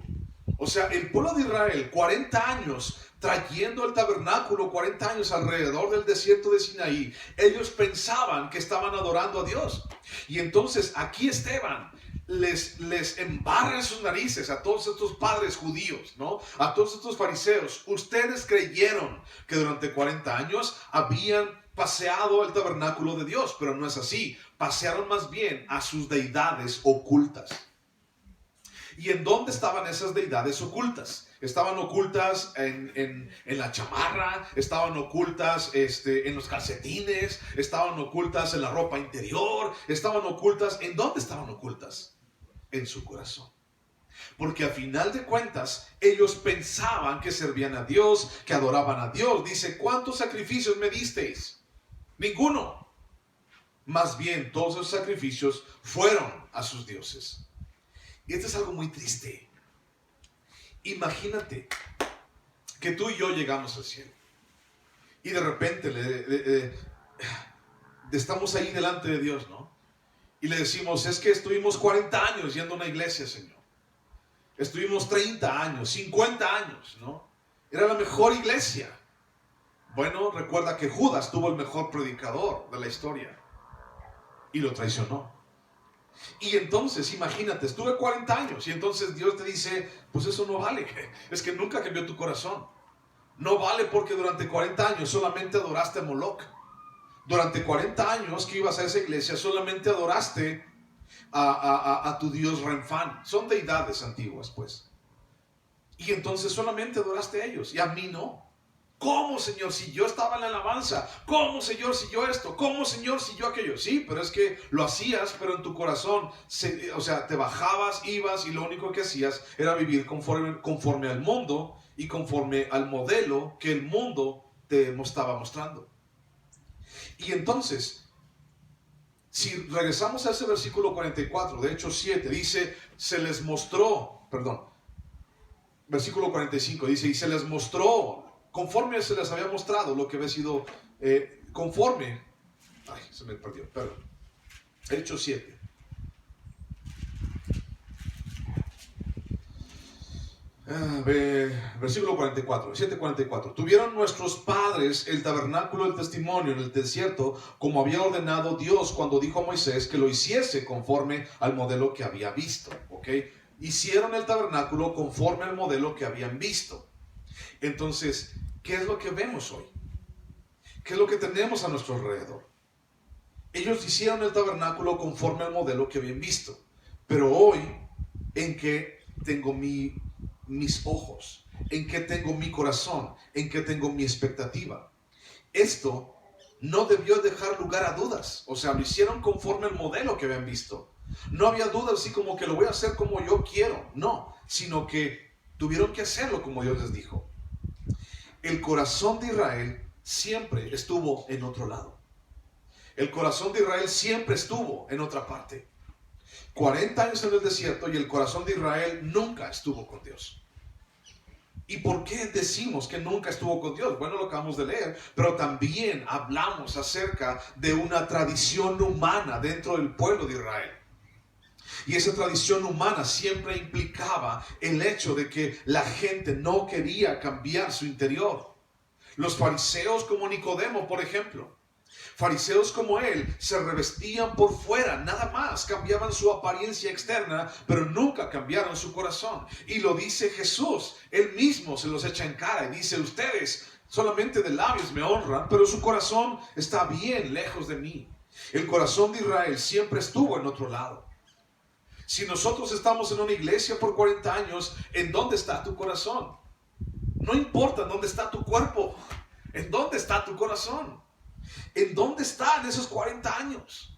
O sea, el pueblo de Israel, 40 años trayendo el tabernáculo, 40 años alrededor del desierto de Sinaí, ellos pensaban que estaban adorando a Dios. Y entonces aquí Esteban les embarra en sus narices a todos estos padres judíos, ¿no? A todos estos fariseos. Ustedes creyeron que durante 40 años habían paseado el tabernáculo de Dios, pero no es así. Pasearon más bien a sus deidades ocultas. ¿Y en dónde estaban esas deidades ocultas? Estaban ocultas en la chamarra, estaban ocultas en los calcetines, estaban ocultas en la ropa interior, estaban ocultas. ¿En dónde estaban ocultas? En su corazón. Porque a final de cuentas, ellos pensaban que servían a Dios, que adoraban a Dios. Dice, ¿cuántos sacrificios me disteis? Ninguno. Más bien, todos esos sacrificios fueron a sus dioses. Y esto es algo muy triste. Imagínate que tú y yo llegamos al cielo y de repente estamos ahí delante de Dios, ¿no? Y le decimos, es que estuvimos 40 años yendo a una iglesia, Señor. Estuvimos 30 años, 50 años, ¿no? Era la mejor iglesia. Bueno, recuerda que Judas tuvo el mejor predicador de la historia y lo traicionó. Y entonces, imagínate, estuve 40 años y entonces Dios te dice, pues eso no vale, es que nunca cambió tu corazón. No vale porque durante 40 años solamente adoraste a Moloc. Durante 40 años que ibas a esa iglesia solamente adoraste a tu dios Renfán. Son deidades antiguas, pues. Y entonces solamente adoraste a ellos y a mí no. ¿Cómo, Señor, si yo estaba en la alabanza? ¿Cómo, Señor, si yo esto? ¿Cómo, Señor, si yo aquello? Sí, pero es que lo hacías, pero en tu corazón, o sea, te bajabas, ibas y lo único que hacías era vivir conforme al mundo y conforme al modelo que el mundo te estaba mostrando. Y entonces, si regresamos a ese versículo 44 de Hechos 7, dice, versículo 45, dice, y se les mostró, conforme se les había mostrado lo que había sido se me perdió, perdón. Hechos 7. Versículo 44, 7:44. Tuvieron nuestros padres el tabernáculo del testimonio en el desierto, como había ordenado Dios cuando dijo a Moisés que lo hiciese conforme al modelo que había visto. ¿Ok? Hicieron el tabernáculo conforme al modelo que habían visto. Entonces, ¿qué es lo que vemos hoy? ¿Qué es lo que tenemos a nuestro alrededor? Ellos hicieron el tabernáculo conforme al modelo que habían visto. Pero hoy, ¿en qué tengo mis ojos? ¿En qué tengo mi corazón? ¿En qué tengo mi expectativa? Esto no debió dejar lugar a dudas. O sea, lo hicieron conforme al modelo que habían visto. No había dudas así como que lo voy a hacer como yo quiero. No, sino que tuvieron que hacerlo como Dios les dijo. El corazón de Israel siempre estuvo en otro lado. El corazón de Israel siempre estuvo en otra parte. 40 años en el desierto y el corazón de Israel nunca estuvo con Dios. ¿Y por qué decimos que nunca estuvo con Dios? Bueno, lo acabamos de leer, pero también hablamos acerca de una tradición humana dentro del pueblo de Israel. Y esa tradición humana siempre implicaba el hecho de que la gente no quería cambiar su interior. Los fariseos como Nicodemo, por ejemplo. Fariseos como él se revestían por fuera, nada más, cambiaban su apariencia externa, pero nunca cambiaron su corazón. Y lo dice Jesús, él mismo se los echa en cara y dice: ustedes solamente de labios me honran, pero su corazón está bien lejos de mí. El corazón de Israel siempre estuvo en otro lado. Si nosotros estamos en una iglesia por 40 años, ¿en dónde está tu corazón? No importa en dónde está tu cuerpo, ¿en dónde está tu corazón? ¿En dónde están esos 40 años?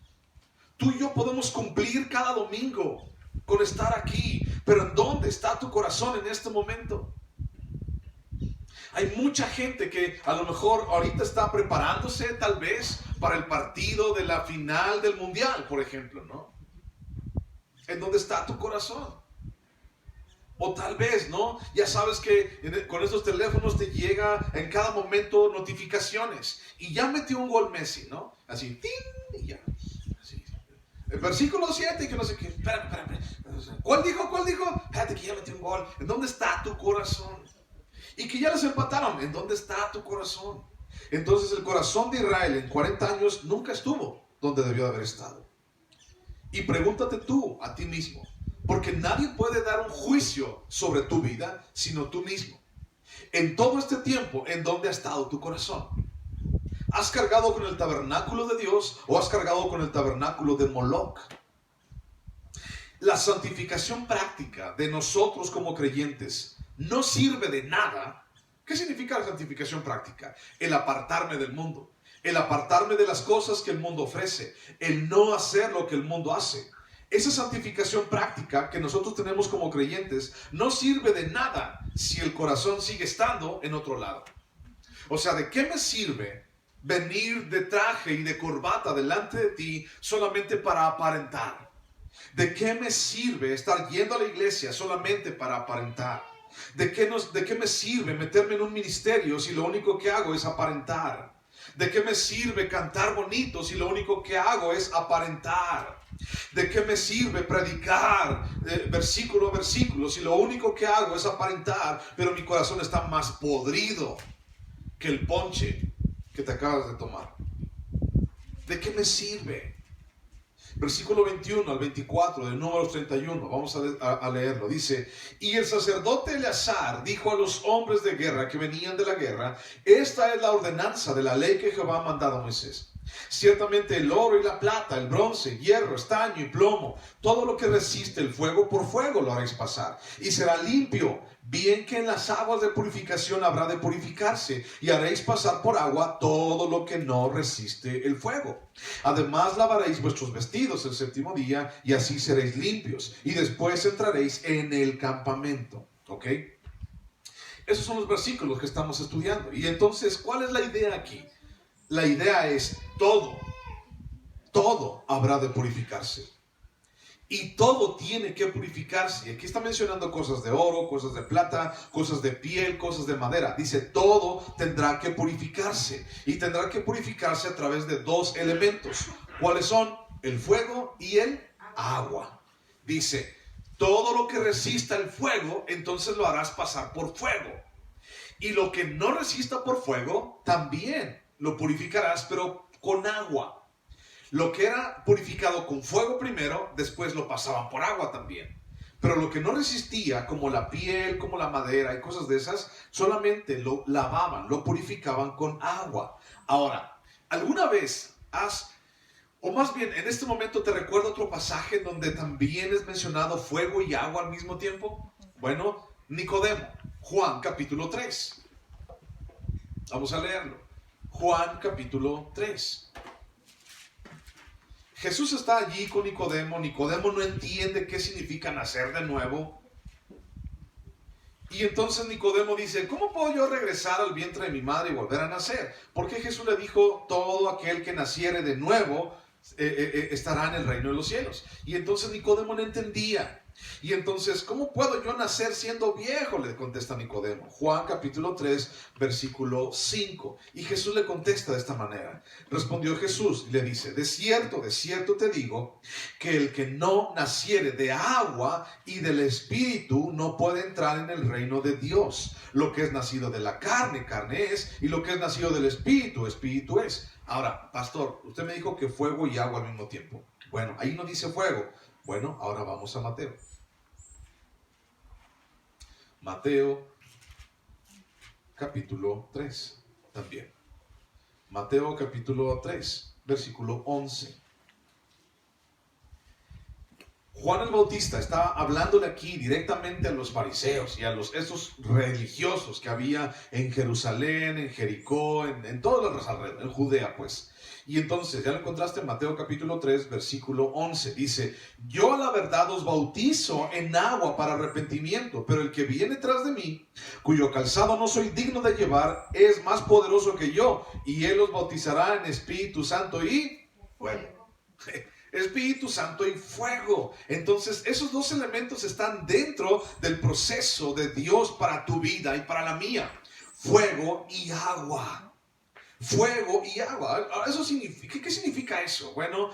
Tú y yo podemos cumplir cada domingo con estar aquí, pero ¿en dónde está tu corazón en este momento? Hay mucha gente que a lo mejor ahorita está preparándose tal vez para el partido de la final del mundial, por ejemplo, ¿no? ¿En dónde está tu corazón? O tal vez, ¿no? Ya sabes que con estos teléfonos te llega en cada momento notificaciones. Y ya metió un gol Messi, ¿no? Así, ¡ting! Y ya. Así. El versículo 7, que no sé qué. Espérame. ¿Cuál dijo? Espérate, que ya metió un gol. ¿En dónde está tu corazón? Y que ya les empataron. ¿En dónde está tu corazón? Entonces el corazón de Israel en 40 años nunca estuvo donde debió haber estado. Y pregúntate tú a ti mismo. Porque nadie puede dar un juicio sobre tu vida, sino tú mismo. En todo este tiempo, ¿en dónde ha estado tu corazón? ¿Has cargado con el tabernáculo de Dios o has cargado con el tabernáculo de Moloch? La santificación práctica de nosotros como creyentes no sirve de nada. ¿Qué significa la santificación práctica? El apartarme del mundo, el apartarme de las cosas que el mundo ofrece, el no hacer lo que el mundo hace. Esa santificación práctica que nosotros tenemos como creyentes no sirve de nada si el corazón sigue estando en otro lado. O sea, ¿de qué me sirve venir de traje y de corbata delante de ti solamente para aparentar? ¿De qué me sirve estar yendo a la iglesia solamente para aparentar? ¿De qué me sirve meterme en un ministerio si lo único que hago es aparentar? ¿De qué me sirve cantar bonito si lo único que hago es aparentar? ¿De qué me sirve predicar versículo a versículo si lo único que hago es aparentar, pero mi corazón está más podrido que el ponche que te acabas de tomar? ¿De qué me sirve? Versículo 21 al 24 de Números 31, vamos a leerlo. Dice: y el sacerdote Eleazar dijo a los hombres de guerra que venían de la guerra: esta es la ordenanza de la ley que Jehová ha mandado a Moisés. Ciertamente el oro y la plata, el bronce, hierro, estaño y plomo, todo lo que resiste el fuego, por fuego lo haréis pasar, y será limpio. Bien que en las aguas de purificación habrá de purificarse, y haréis pasar por agua todo lo que no resiste el fuego. Además lavaréis vuestros vestidos el séptimo día, y así seréis limpios, y después entraréis en el campamento. ¿Ok? Esos son los versículos que estamos estudiando. Y entonces, ¿cuál es la idea aquí? La idea es todo habrá de purificarse. Y todo tiene que purificarse. Aquí está mencionando cosas de oro, cosas de plata, cosas de piel, cosas de madera. Dice, todo tendrá que purificarse. Y tendrá que purificarse a través de dos elementos. ¿Cuáles son? El fuego y el agua. Dice, todo lo que resista el fuego, entonces lo harás pasar por fuego. Y lo que no resista por fuego, también lo purificarás, pero con agua. Lo que era purificado con fuego primero, después lo pasaban por agua también. Pero lo que no resistía, como la piel, como la madera y cosas de esas, solamente lo lavaban, lo purificaban con agua. Ahora, ¿alguna vez o más bien en este momento te recuerdo otro pasaje donde también es mencionado fuego y agua al mismo tiempo? Bueno, Nicodemo, Juan capítulo 3. Vamos a leerlo. Juan capítulo 3. Jesús está allí con Nicodemo. Nicodemo no entiende qué significa nacer de nuevo. Y entonces Nicodemo dice, ¿cómo puedo yo regresar al vientre de mi madre y volver a nacer? Porque Jesús le dijo, todo aquel que naciere de nuevo estará en el reino de los cielos. Y entonces Nicodemo no entendía. Y entonces, ¿cómo puedo yo nacer siendo viejo?, le contesta Nicodemo. Juan capítulo 3, versículo 5. Y Jesús le contesta de esta manera. Respondió Jesús y le dice: de cierto te digo, que el que no naciere de agua y del Espíritu no puede entrar en el reino de Dios. Lo que es nacido de la carne, carne es, y lo que es nacido del Espíritu, Espíritu es. Ahora, pastor, usted me dijo que fuego y agua al mismo tiempo. Bueno, ahí no dice fuego. Bueno, ahora vamos a Mateo. Mateo capítulo 3 también. Mateo capítulo 3, versículo 11. Juan el Bautista está hablándole aquí directamente a los fariseos y a esos religiosos que había en Jerusalén, en Jericó, en todos los alrededores, en Judea pues. Y entonces, ya lo encontraste en Mateo capítulo 3, versículo 11. Dice: yo a la verdad os bautizo en agua para arrepentimiento, pero el que viene tras de mí, cuyo calzado no soy digno de llevar, es más poderoso que yo, y él os bautizará en Espíritu Santo y fuego. Espíritu Santo y fuego. Entonces, esos dos elementos están dentro del proceso de Dios para tu vida y para la mía. Fuego y agua. Fuego y agua. Eso significa, ¿qué significa eso? Bueno,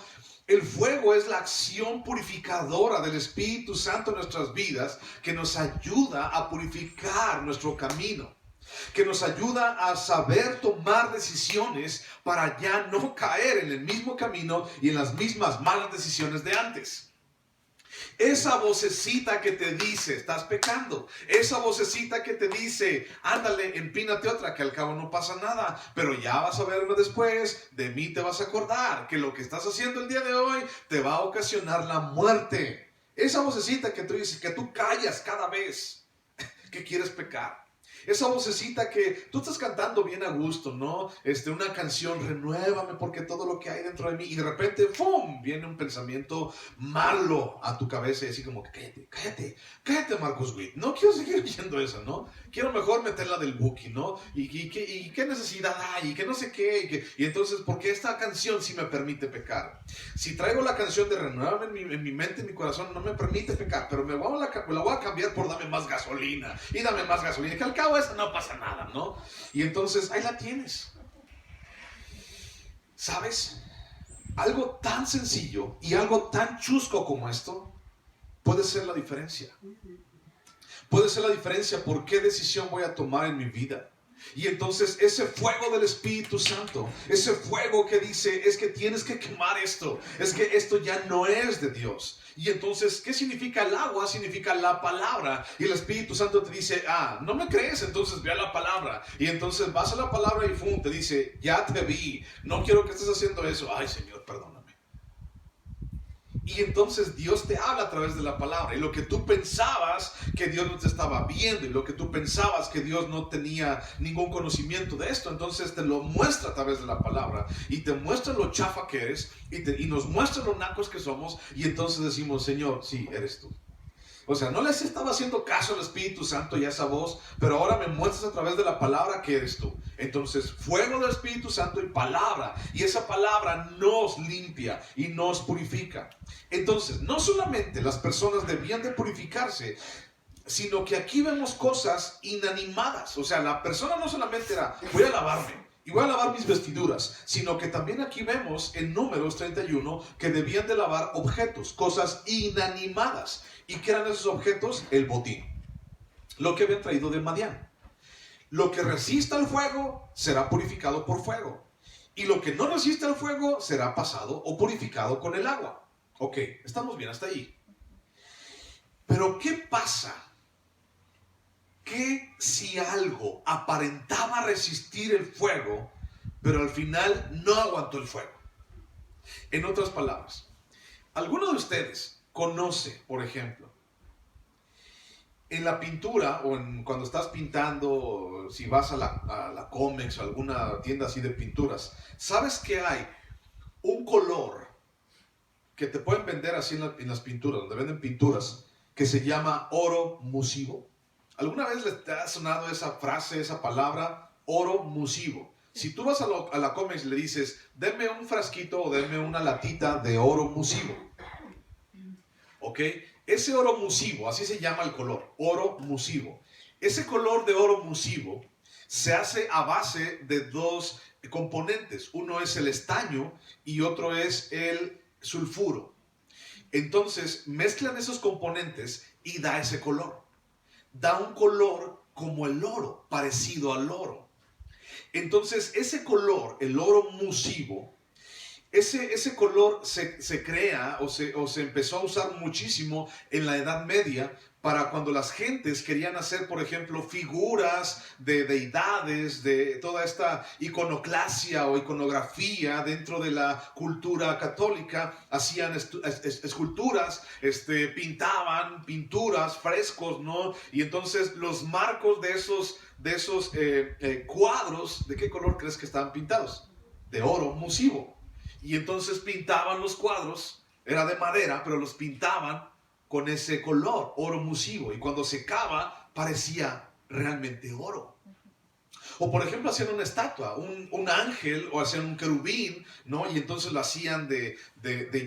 el fuego es la acción purificadora del Espíritu Santo en nuestras vidas, que nos ayuda a purificar nuestro camino, que nos ayuda a saber tomar decisiones para ya no caer en el mismo camino y en las mismas malas decisiones de antes. Esa vocecita que te dice, estás pecando. Esa vocecita que te dice, ándale, empínate otra, que al cabo no pasa nada. Pero ya vas a verme después, de mí te vas a acordar, que lo que estás haciendo el día de hoy te va a ocasionar la muerte. Esa vocecita que tú dices, que tú callas cada vez que quieres pecar. Esa vocecita que tú estás cantando bien a gusto, ¿no? Una canción, renuévame porque todo lo que hay dentro de mí, y de repente, ¡fum!, viene un pensamiento malo a tu cabeza y así como que cállate Marcos Witt, no quiero seguir oyendo eso, ¿no? Quiero mejor meterla del Buki, ¿no? Y qué necesidad hay, y que no sé qué, y entonces, ¿por qué esta canción sí me permite pecar? Si traigo la canción de renuévame en mi mente, en mi corazón, no me permite pecar, pero la voy a cambiar por dame más gasolina, y dame más gasolina, que al cabo esa no pasa nada, ¿no? Y entonces ahí la tienes. ¿Sabes? Algo tan sencillo y algo tan chusco como esto puede ser la diferencia. Puede ser la diferencia por qué decisión voy a tomar en mi vida. Y entonces ese fuego del Espíritu Santo, ese fuego que dice, es que tienes que quemar esto, es que esto ya no es de Dios. Y entonces, ¿qué significa el agua? Significa la palabra. Y el Espíritu Santo te dice, no me crees, entonces ve a la palabra. Y entonces vas a la palabra y te dice, ya te vi, no quiero que estés haciendo eso. Ay, Señor, perdóname. Y entonces Dios te habla a través de la palabra. Y lo que tú pensabas que Dios no te estaba viendo, y lo que tú pensabas que Dios no tenía ningún conocimiento de esto, entonces te lo muestra a través de la palabra. Y te muestra lo chafa que eres, y nos muestra lo nacos que somos. Y entonces decimos, Señor, sí, eres tú. O sea, no les estaba haciendo caso al Espíritu Santo y a esa voz, pero ahora me muestras a través de la palabra que eres tú. Entonces, fuego del Espíritu Santo y palabra. Y esa palabra nos limpia y nos purifica. Entonces, no solamente las personas debían de purificarse, sino que aquí vemos cosas inanimadas. O sea, la persona no solamente era, voy a lavarme y voy a lavar mis vestiduras, sino que también aquí vemos en Números 31 que debían de lavar objetos, cosas inanimadas. ¿Y qué eran esos objetos? El botín, lo que habían traído de Madián. Lo que resista al fuego será purificado por fuego, y lo que no resiste al fuego será pasado o purificado con el agua. Ok, estamos bien hasta ahí. Pero ¿qué pasa? ¿Qué si algo aparentaba resistir el fuego, pero al final no aguantó el fuego? En otras palabras, ¿alguno de ustedes conoce, por ejemplo, en la pintura o cuando estás pintando, si vas a la Comex o alguna tienda así de pinturas, sabes que hay un color que te pueden vender así en las pinturas, donde venden pinturas, que se llama oro musivo? ¿Alguna vez te ha sonado esa frase, esa palabra, oro musivo? Si tú vas a la Comex y le dices, denme un frasquito o denme una latita de oro musivo, ¿ok? Ese oro musivo, así se llama el color, oro musivo. Ese color de oro musivo se hace a base de dos componentes. Uno es el estaño y otro es el sulfuro. Entonces mezclan esos componentes y da ese color. Da un color como el oro, parecido al oro. Entonces ese color, el oro musivo, ese color se crea o se empezó a usar muchísimo en la Edad Media para cuando las gentes querían hacer, por ejemplo, figuras de deidades, de toda esta iconoclasia o iconografía dentro de la cultura católica. Hacían esculturas, pintaban pinturas, frescos, ¿no? Y entonces los marcos de esos cuadros, ¿de qué color crees que estaban pintados? De oro musivo. Y entonces pintaban los cuadros, era de madera, pero los pintaban con ese color, oro musivo. Y cuando secaba, parecía realmente oro. O por ejemplo, hacían una estatua, un ángel, o hacían un querubín, ¿no? Y entonces lo hacían de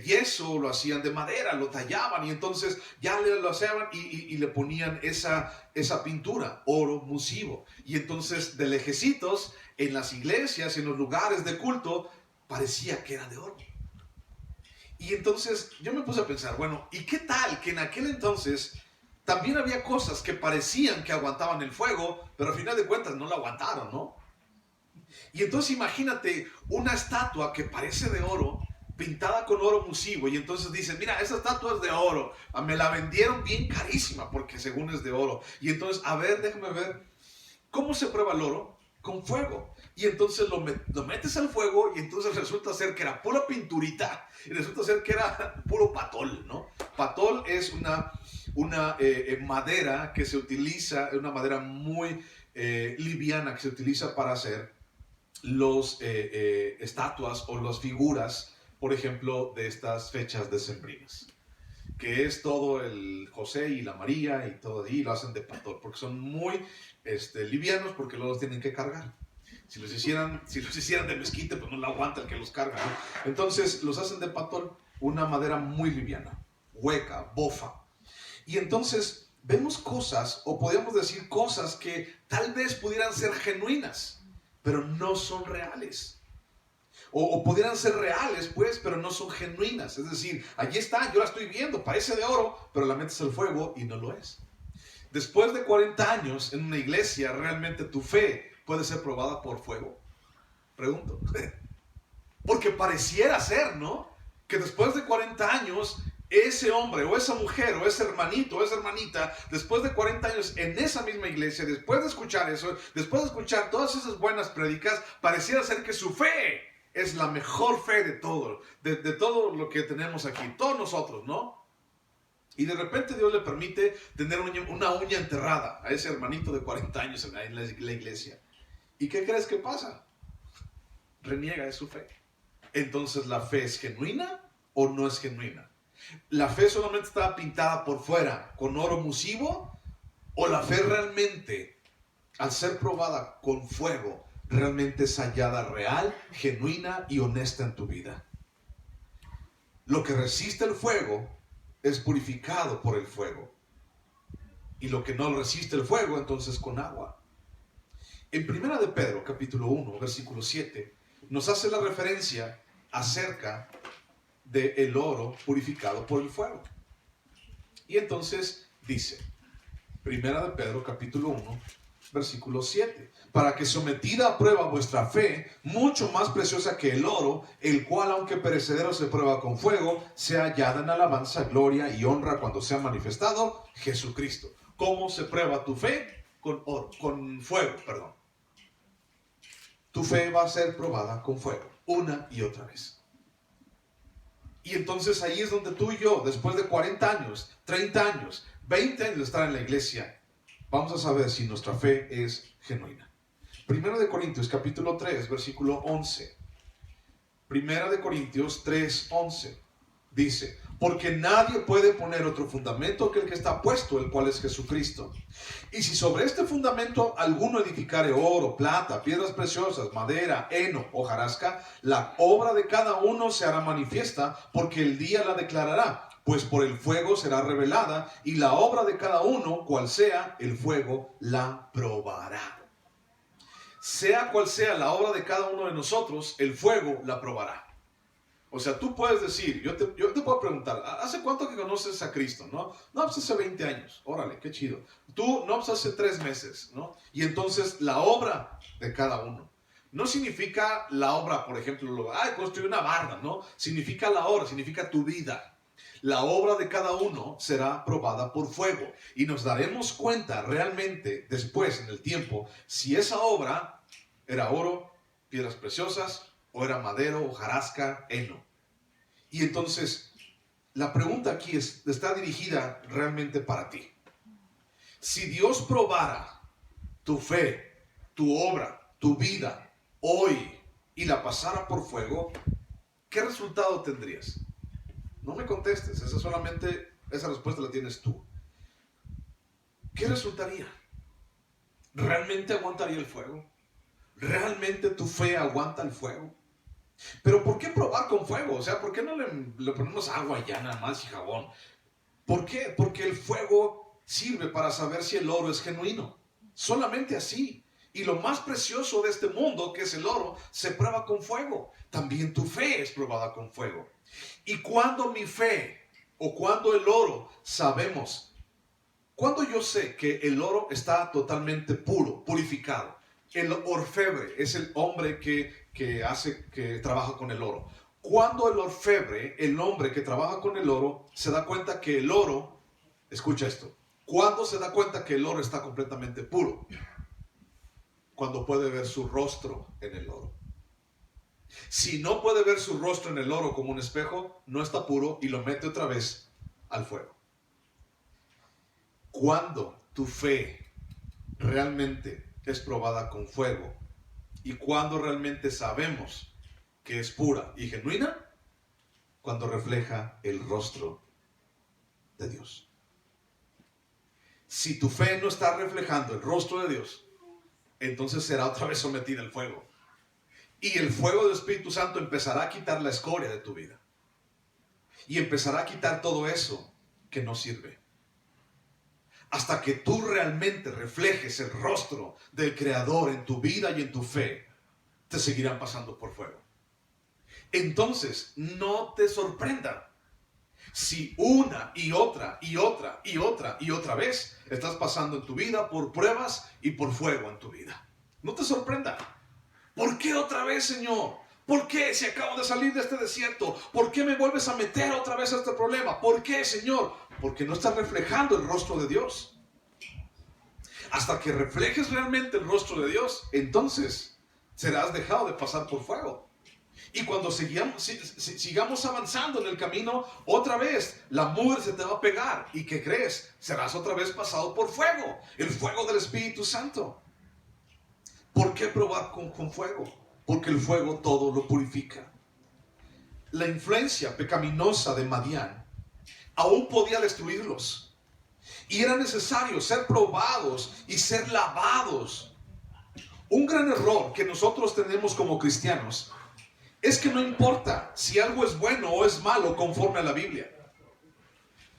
yeso, lo hacían de madera, lo tallaban, y entonces ya lo hacían y le ponían esa pintura, oro musivo. Y entonces de lejecitos, en las iglesias, en los lugares de culto, parecía que era de oro. Y entonces yo me puse a pensar, bueno, ¿y qué tal que en aquel entonces también había cosas que parecían que aguantaban el fuego, pero al final de cuentas no lo aguantaron, ¿no? Y entonces imagínate una estatua que parece de oro, pintada con oro musivo, y entonces dicen, mira, esa estatua es de oro, me la vendieron bien carísima porque según es de oro. Y entonces, a ver, déjame ver, ¿cómo se prueba el oro? Con fuego. Y entonces lo metes al fuego y entonces resulta ser que era pura pinturita y resulta ser que era puro patol, ¿no? Patol es una madera que se utiliza, una madera muy liviana que se utiliza para hacer los estatuas o las figuras, por ejemplo, de estas fechas decembrinas, que es todo el José y la María y todo ahí, lo hacen de patol, porque son muy livianos, porque luego los tienen que cargar. Si los hicieran de mezquite, pues no la aguanta el que los carga, ¿no? Entonces los hacen de patol, una madera muy liviana, hueca, bofa. Y entonces vemos cosas, o podríamos decir cosas que tal vez pudieran ser genuinas, pero no son reales. O pudieran ser reales, pues, pero no son genuinas. Es decir, allí está, yo la estoy viendo, parece de oro, pero la metes al fuego y no lo es. Después de 40 años en una iglesia, ¿realmente tu fe puede ser probada por fuego? Pregunto. Porque pareciera ser, ¿no? Que después de 40 años, ese hombre o esa mujer o ese hermanito o esa hermanita, después de 40 años en esa misma iglesia, después de escuchar eso, después de escuchar todas esas buenas prédicas, pareciera ser que su fe es la mejor fe de todo, de todo lo que tenemos aquí, todos nosotros, ¿no? Y de repente Dios le permite tener una uña enterrada a ese hermanito de 40 años en la iglesia. ¿Y qué crees que pasa? Reniega de su fe. Entonces, ¿la fe es genuina o no es genuina? ¿La fe solamente estaba pintada por fuera con oro musivo? ¿O la fe realmente, al ser probada con fuego, realmente es hallada real, genuina y honesta en tu vida? Lo que resiste el fuego es purificado por el fuego. Y lo que no resiste el fuego, entonces con agua. En 1 de Pedro, capítulo 1, versículo 7, nos hace la referencia acerca del oro purificado por el fuego. Y entonces dice, 1 de Pedro, capítulo 1, versículo 7, para que sometida a prueba vuestra fe, mucho más preciosa que el oro, el cual aunque perecedero se prueba con fuego, sea hallada en alabanza, gloria y honra cuando sea manifestado Jesucristo. ¿Cómo se prueba tu fe? Con fuego, perdón. Tu fe va a ser probada con fuego, una y otra vez. Y entonces ahí es donde tú y yo, después de 40 años, 30 años, 20 años de estar en la iglesia, vamos a saber si nuestra fe es genuina. 1 de Corintios capítulo 3, versículo 11. 1 de Corintios 3, 11. Dice, Porque nadie puede poner otro fundamento que el que está puesto, el cual es Jesucristo. Y si sobre este fundamento alguno edificare oro, plata, piedras preciosas, madera, heno, hojarasca, la obra de cada uno se hará manifiesta, porque el día la declarará, pues por el fuego será revelada, y la obra de cada uno, cual sea, el fuego la probará. Sea cual sea la obra de cada uno de nosotros, el fuego la probará. O sea, tú puedes decir, yo te puedo preguntar, ¿hace cuánto que conoces a Cristo? No, pues hace 20 años. Órale, qué chido. Tú, no, pues hace 3 meses, ¿no? Y entonces la obra de cada uno. No significa la obra, por ejemplo, construir una barda, ¿no? Significa la obra, significa tu vida. La obra de cada uno será probada por fuego. Y nos daremos cuenta realmente después, en el tiempo, si esa obra era oro, piedras preciosas, o era madero, hojarasca, heno. Y entonces, la pregunta aquí está dirigida realmente para ti. Si Dios probara tu fe, tu obra, tu vida, hoy, y la pasara por fuego, ¿qué resultado tendrías? No me contestes, esa respuesta la tienes tú. ¿Qué resultaría? ¿Realmente aguantaría el fuego? ¿Realmente tu fe aguanta el fuego? Pero ¿por qué probar con fuego? O sea, ¿por qué no le ponemos agua ya nada más y jabón? ¿Por qué? Porque el fuego sirve para saber si el oro es genuino. Solamente así. Y lo más precioso de este mundo, que es el oro, se prueba con fuego. También tu fe es probada con fuego. Y cuando mi fe o cuando el oro sabemos, cuando yo sé que el oro está totalmente puro, purificado. El orfebre es el hombre que trabaja con el oro. Cuando el orfebre, el hombre que trabaja con el oro, se da cuenta que el oro, escucha esto, ¿cuándo se da cuenta que el oro está completamente puro? Cuando puede ver su rostro en el oro. Si no puede ver su rostro en el oro como un espejo, no está puro y lo mete otra vez al fuego. Cuando tu fe realmente es probada con fuego y cuando realmente sabemos que es pura y genuina, cuando refleja el rostro de Dios. Si tu fe no está reflejando el rostro de Dios, entonces será otra vez sometida al fuego. Y el fuego del Espíritu Santo empezará a quitar la escoria de tu vida. Y empezará a quitar todo eso que no sirve. Hasta que tú realmente reflejes el rostro del Creador en tu vida y en tu fe, te seguirán pasando por fuego. Entonces, no te sorprenda si una y otra y otra y otra y otra vez estás pasando en tu vida por pruebas y por fuego en tu vida. No te sorprenda. ¿Por qué otra vez, Señor? ¿Por qué si acabo de salir de este desierto? ¿Por qué me vuelves a meter otra vez a este problema? ¿Por qué, Señor? Porque no estás reflejando el rostro de Dios. Hasta que reflejes realmente el rostro de Dios, entonces serás dejado de pasar por fuego. Y cuando sigamos avanzando en el camino, otra vez la mugre se te va a pegar. ¿Y qué crees? Serás otra vez pasado por fuego. El fuego del Espíritu Santo. ¿Por qué probar con fuego? Porque el fuego todo lo purifica. La influencia pecaminosa de Madián aún podía destruirlos. Y era necesario ser probados y ser lavados. Un gran error que nosotros tenemos como cristianos es que no importa si algo es bueno o es malo conforme a la Biblia.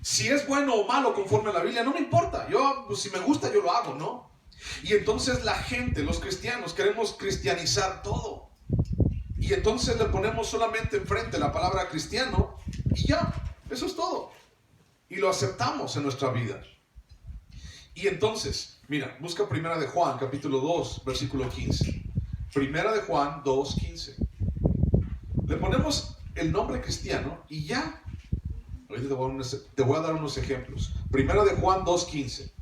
Si es bueno o malo conforme a la Biblia, no me importa. Pues, si me gusta, yo lo hago, ¿no? Y entonces la gente, los cristianos, queremos cristianizar todo. Y entonces le ponemos solamente enfrente la palabra cristiano y ya, eso es todo. Y lo aceptamos en nuestra vida. Y entonces, mira, busca Primera de Juan, capítulo 2, versículo 15. Primera de Juan 2, 15. Le ponemos el nombre cristiano y ya. Ahorita te voy a dar unos ejemplos. Primera de Juan 2, 15.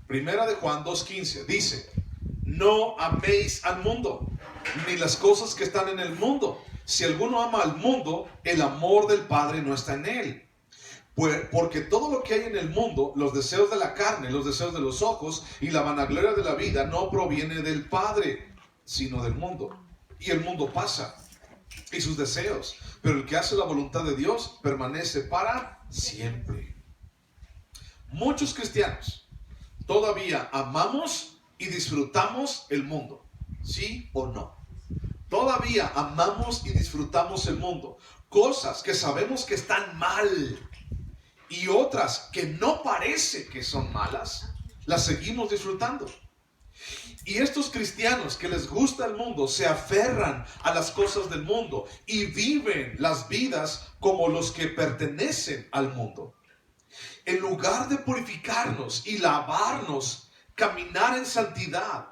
Primera de Juan 2:15 dice: no améis al mundo, ni las cosas que están en el mundo. Si alguno ama al mundo, el amor del Padre no está en él. Porque todo lo que hay en el mundo, los deseos de la carne, los deseos de los ojos y la vanagloria de la vida, no proviene del Padre, sino del mundo. Y el mundo pasa, y sus deseos, pero el que hace la voluntad de Dios permanece para siempre. Muchos cristianos todavía amamos y disfrutamos el mundo, ¿sí o no? Todavía amamos y disfrutamos el mundo. Cosas que sabemos que están mal y otras que no parece que son malas, las seguimos disfrutando. Y estos cristianos que les gusta el mundo se aferran a las cosas del mundo y viven las vidas como los que pertenecen al mundo. En lugar de purificarnos y lavarnos, caminar en santidad,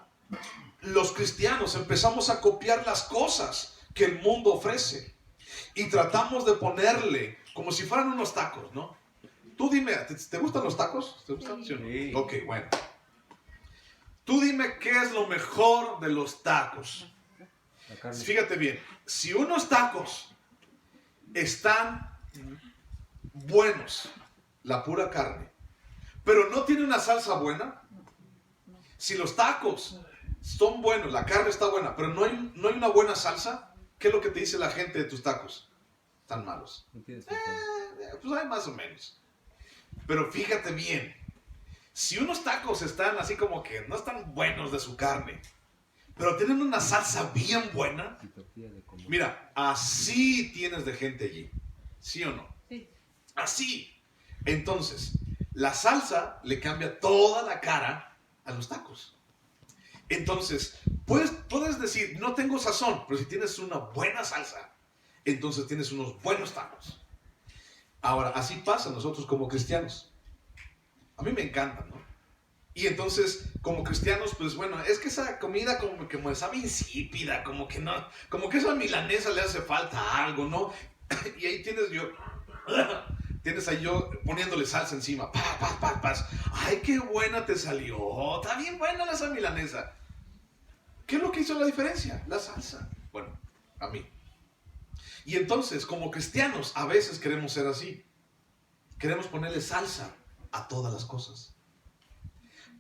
los cristianos empezamos a copiar las cosas que el mundo ofrece y tratamos de ponerle como si fueran unos tacos, ¿no? Tú dime, ¿te gustan los tacos? ¿Te gustan? ¿Sí o no? Sí. Ok, bueno. Tú dime qué es lo mejor de los tacos. La carne. Fíjate bien, si unos tacos están buenos, la pura carne, pero no tiene una salsa buena, si los tacos son buenos, la carne está buena, pero no hay una buena salsa, ¿qué es lo que te dice la gente de tus tacos? Están malos. No tienes razón. Pues hay más o menos. Pero fíjate bien, si unos tacos están así como que no están buenos de su carne, pero tienen una salsa bien buena, Y tortilla de comer. mira, así tienes de gente allí, ¿sí o no? Sí. Así. Entonces, la salsa le cambia toda la cara a los tacos. Entonces, puedes decir, no tengo sazón, pero si tienes una buena salsa, entonces tienes unos buenos tacos. Ahora, así pasa nosotros como cristianos. A mí me encanta, ¿no? Y entonces, como cristianos, pues bueno, es que esa comida como que me sabe insípida, como que no, como que esa milanesa le hace falta algo, ¿no? Y ahí tienes ahí yo poniéndole salsa encima, ay, qué buena te salió, está bien buena esa milanesa. ¿Qué es lo que hizo la diferencia? La salsa. Bueno, a mí. Y entonces, como cristianos, a veces queremos ser así. Queremos ponerle salsa a todas las cosas.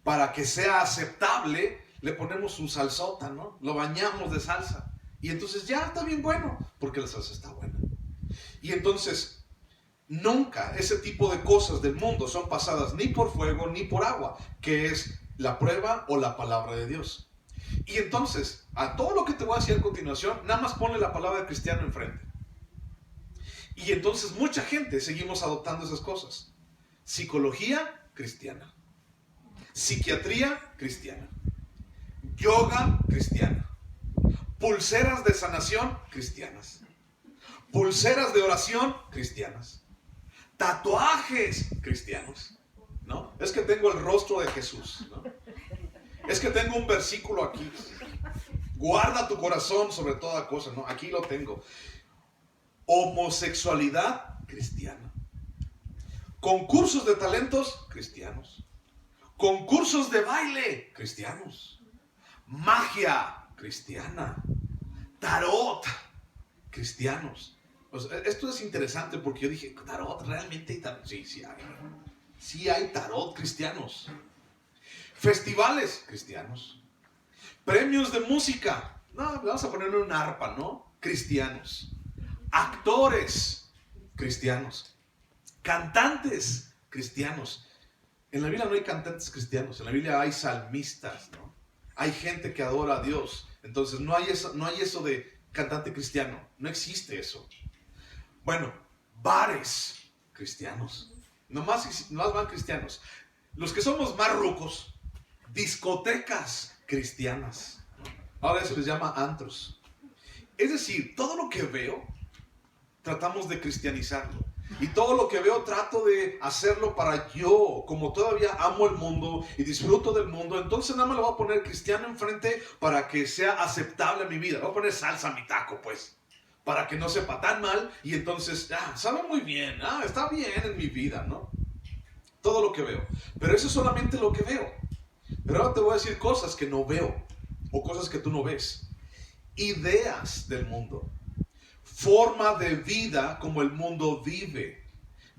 Para que sea aceptable, le ponemos su salsota, ¿no? Lo bañamos de salsa. Y entonces ya está bien bueno, porque la salsa está buena. Y entonces, nunca ese tipo de cosas del mundo son pasadas ni por fuego ni por agua, que es la prueba o la palabra de Dios. Y entonces, a todo lo que te voy a decir a continuación, nada más ponle la palabra de cristiano enfrente. Y entonces mucha gente seguimos adoptando esas cosas. Psicología cristiana. Psiquiatría cristiana. Yoga cristiana. Pulseras de sanación cristianas. Pulseras de oración cristianas. Tatuajes cristianos. ¿No? Es que tengo el rostro de Jesús, ¿no? Es que tengo un versículo aquí. Guarda tu corazón sobre toda cosa, ¿no? Aquí lo tengo. Homosexualidad cristiana. Concursos de talentos cristianos. Concursos de baile cristianos. Magia cristiana. Tarot cristianos. O sea, esto es interesante porque yo dije, tarot, realmente hay tarot. Sí, sí hay. Sí hay tarot cristianos. Festivales cristianos. Premios de música. No, le vamos a poner un arpa, ¿no? Cristianos. Actores cristianos. Cantantes cristianos. En la Biblia no hay cantantes cristianos. En la Biblia hay salmistas, ¿no? Hay gente que adora a Dios. Entonces no hay eso de cantante cristiano. No existe eso. Bueno, bares cristianos. Nomás van cristianos. Los que somos más rucos, discotecas cristianas. Ahora eso les llama antros. Es decir, todo lo que veo, tratamos de cristianizarlo. Y todo lo que veo trato de hacerlo para yo, como todavía amo el mundo y disfruto del mundo, entonces nada más le voy a poner cristiano enfrente para que sea aceptable a mi vida. Le voy a poner salsa a mi taco, pues, para que no sepa tan mal y entonces, sabe muy bien, está bien en mi vida, ¿no? Todo lo que veo. Pero eso es solamente lo que veo. Pero ahora te voy a decir cosas que no veo o cosas que tú no ves. Ideas del mundo. Forma de vida como el mundo vive.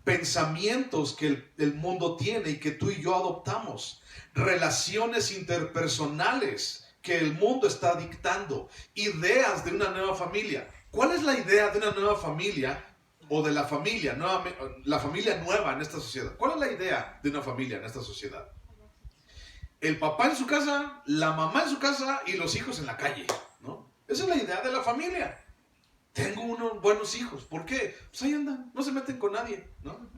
Pensamientos que el mundo tiene y que tú y yo adoptamos. Relaciones interpersonales que el mundo está dictando. Ideas de una nueva familia. ¿Cuál es la idea de una nueva familia o de la familia nueva en esta sociedad? ¿Cuál es la idea de una familia en esta sociedad? El papá en su casa, la mamá en su casa y los hijos en la calle, ¿no? Esa es la idea de la familia. Tengo unos buenos hijos. ¿Por qué? Pues ahí andan, no se meten con nadie, ¿no?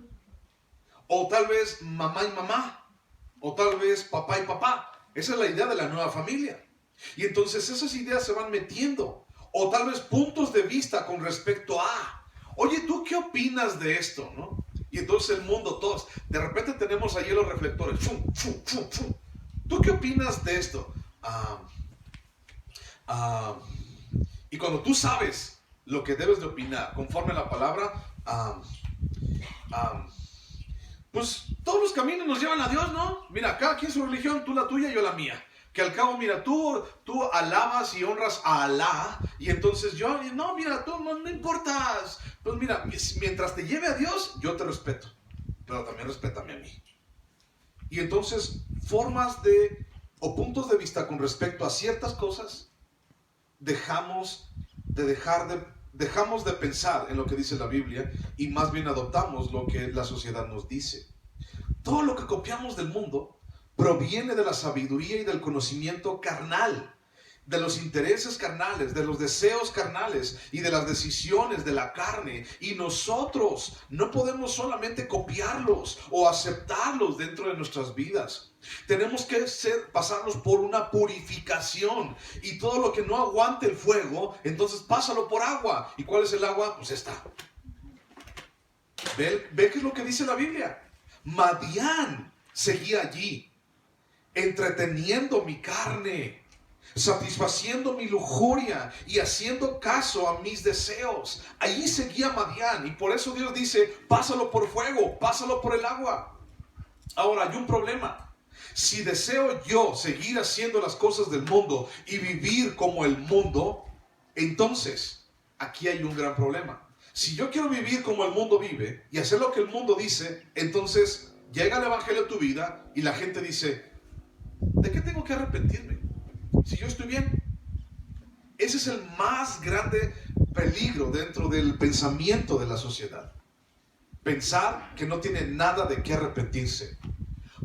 O tal vez mamá y mamá, o tal vez papá y papá. Esa es la idea de la nueva familia. Y entonces esas ideas se van metiendo. O tal vez puntos de vista con respecto a, oye, ¿tú qué opinas de esto? ¿No? Y entonces el mundo, todos, de repente tenemos ahí los reflectores. ¡Fum, fum, fum, fum! ¿Tú qué opinas de esto? Y cuando tú sabes lo que debes de opinar conforme a la palabra, pues todos los caminos nos llevan a Dios, ¿no? Mira, cada quien su religión, tú la tuya, yo la mía. Que al cabo, mira, tú alabas y honras a Alá, y entonces yo, no, mira, tú no importas. Pues mira, mientras te lleve a Dios, yo te respeto, pero también respétame a mí. Y entonces, o puntos de vista con respecto a ciertas cosas, dejamos de pensar en lo que dice la Biblia y más bien adoptamos lo que la sociedad nos dice. Todo lo que copiamos del mundo proviene de la sabiduría y del conocimiento carnal, de los intereses carnales, de los deseos carnales y de las decisiones de la carne. Y nosotros no podemos solamente copiarlos o aceptarlos dentro de nuestras vidas. Tenemos que pasarlos por una purificación. Y todo lo que no aguante el fuego, entonces pásalo por agua. ¿Y cuál es el agua? Pues esta. ¿Ve qué es lo que dice la Biblia? Madián seguía allí, entreteniendo mi carne, satisfaciendo mi lujuria y haciendo caso a mis deseos. Allí seguía Madián, y por eso Dios dice, pásalo por fuego, pásalo por el agua. Ahora hay un problema. Si deseo yo seguir haciendo las cosas del mundo y vivir como el mundo, entonces aquí hay un gran problema. Si yo quiero vivir como el mundo vive y hacer lo que el mundo dice, entonces llega el evangelio a tu vida y la gente dice, ¿de qué tengo que arrepentirme? Si yo estoy bien. Ese es el más grande peligro dentro del pensamiento de la sociedad. Pensar que no tiene nada de qué arrepentirse.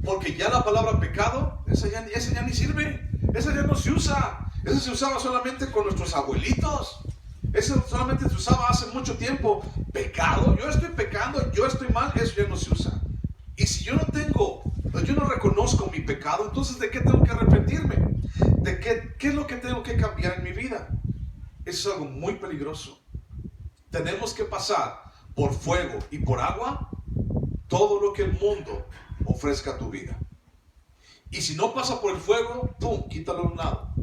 Porque ya la palabra pecado, esa ya ni sirve. Esa ya no se usa. Esa se usaba solamente con nuestros abuelitos. Esa solamente se usaba hace mucho tiempo. Pecado, yo estoy pecando, yo estoy mal, eso ya no se usa. Y si yo no reconozco mi pecado, entonces ¿de qué tengo que arrepentirme? ¿De qué es lo que tengo que cambiar en mi vida? Eso es algo muy peligroso. Tenemos que pasar por fuego y por agua todo lo que el mundo ofrezca a tu vida. Y si no pasa por el fuego, ¡pum!, quítalo a un lado.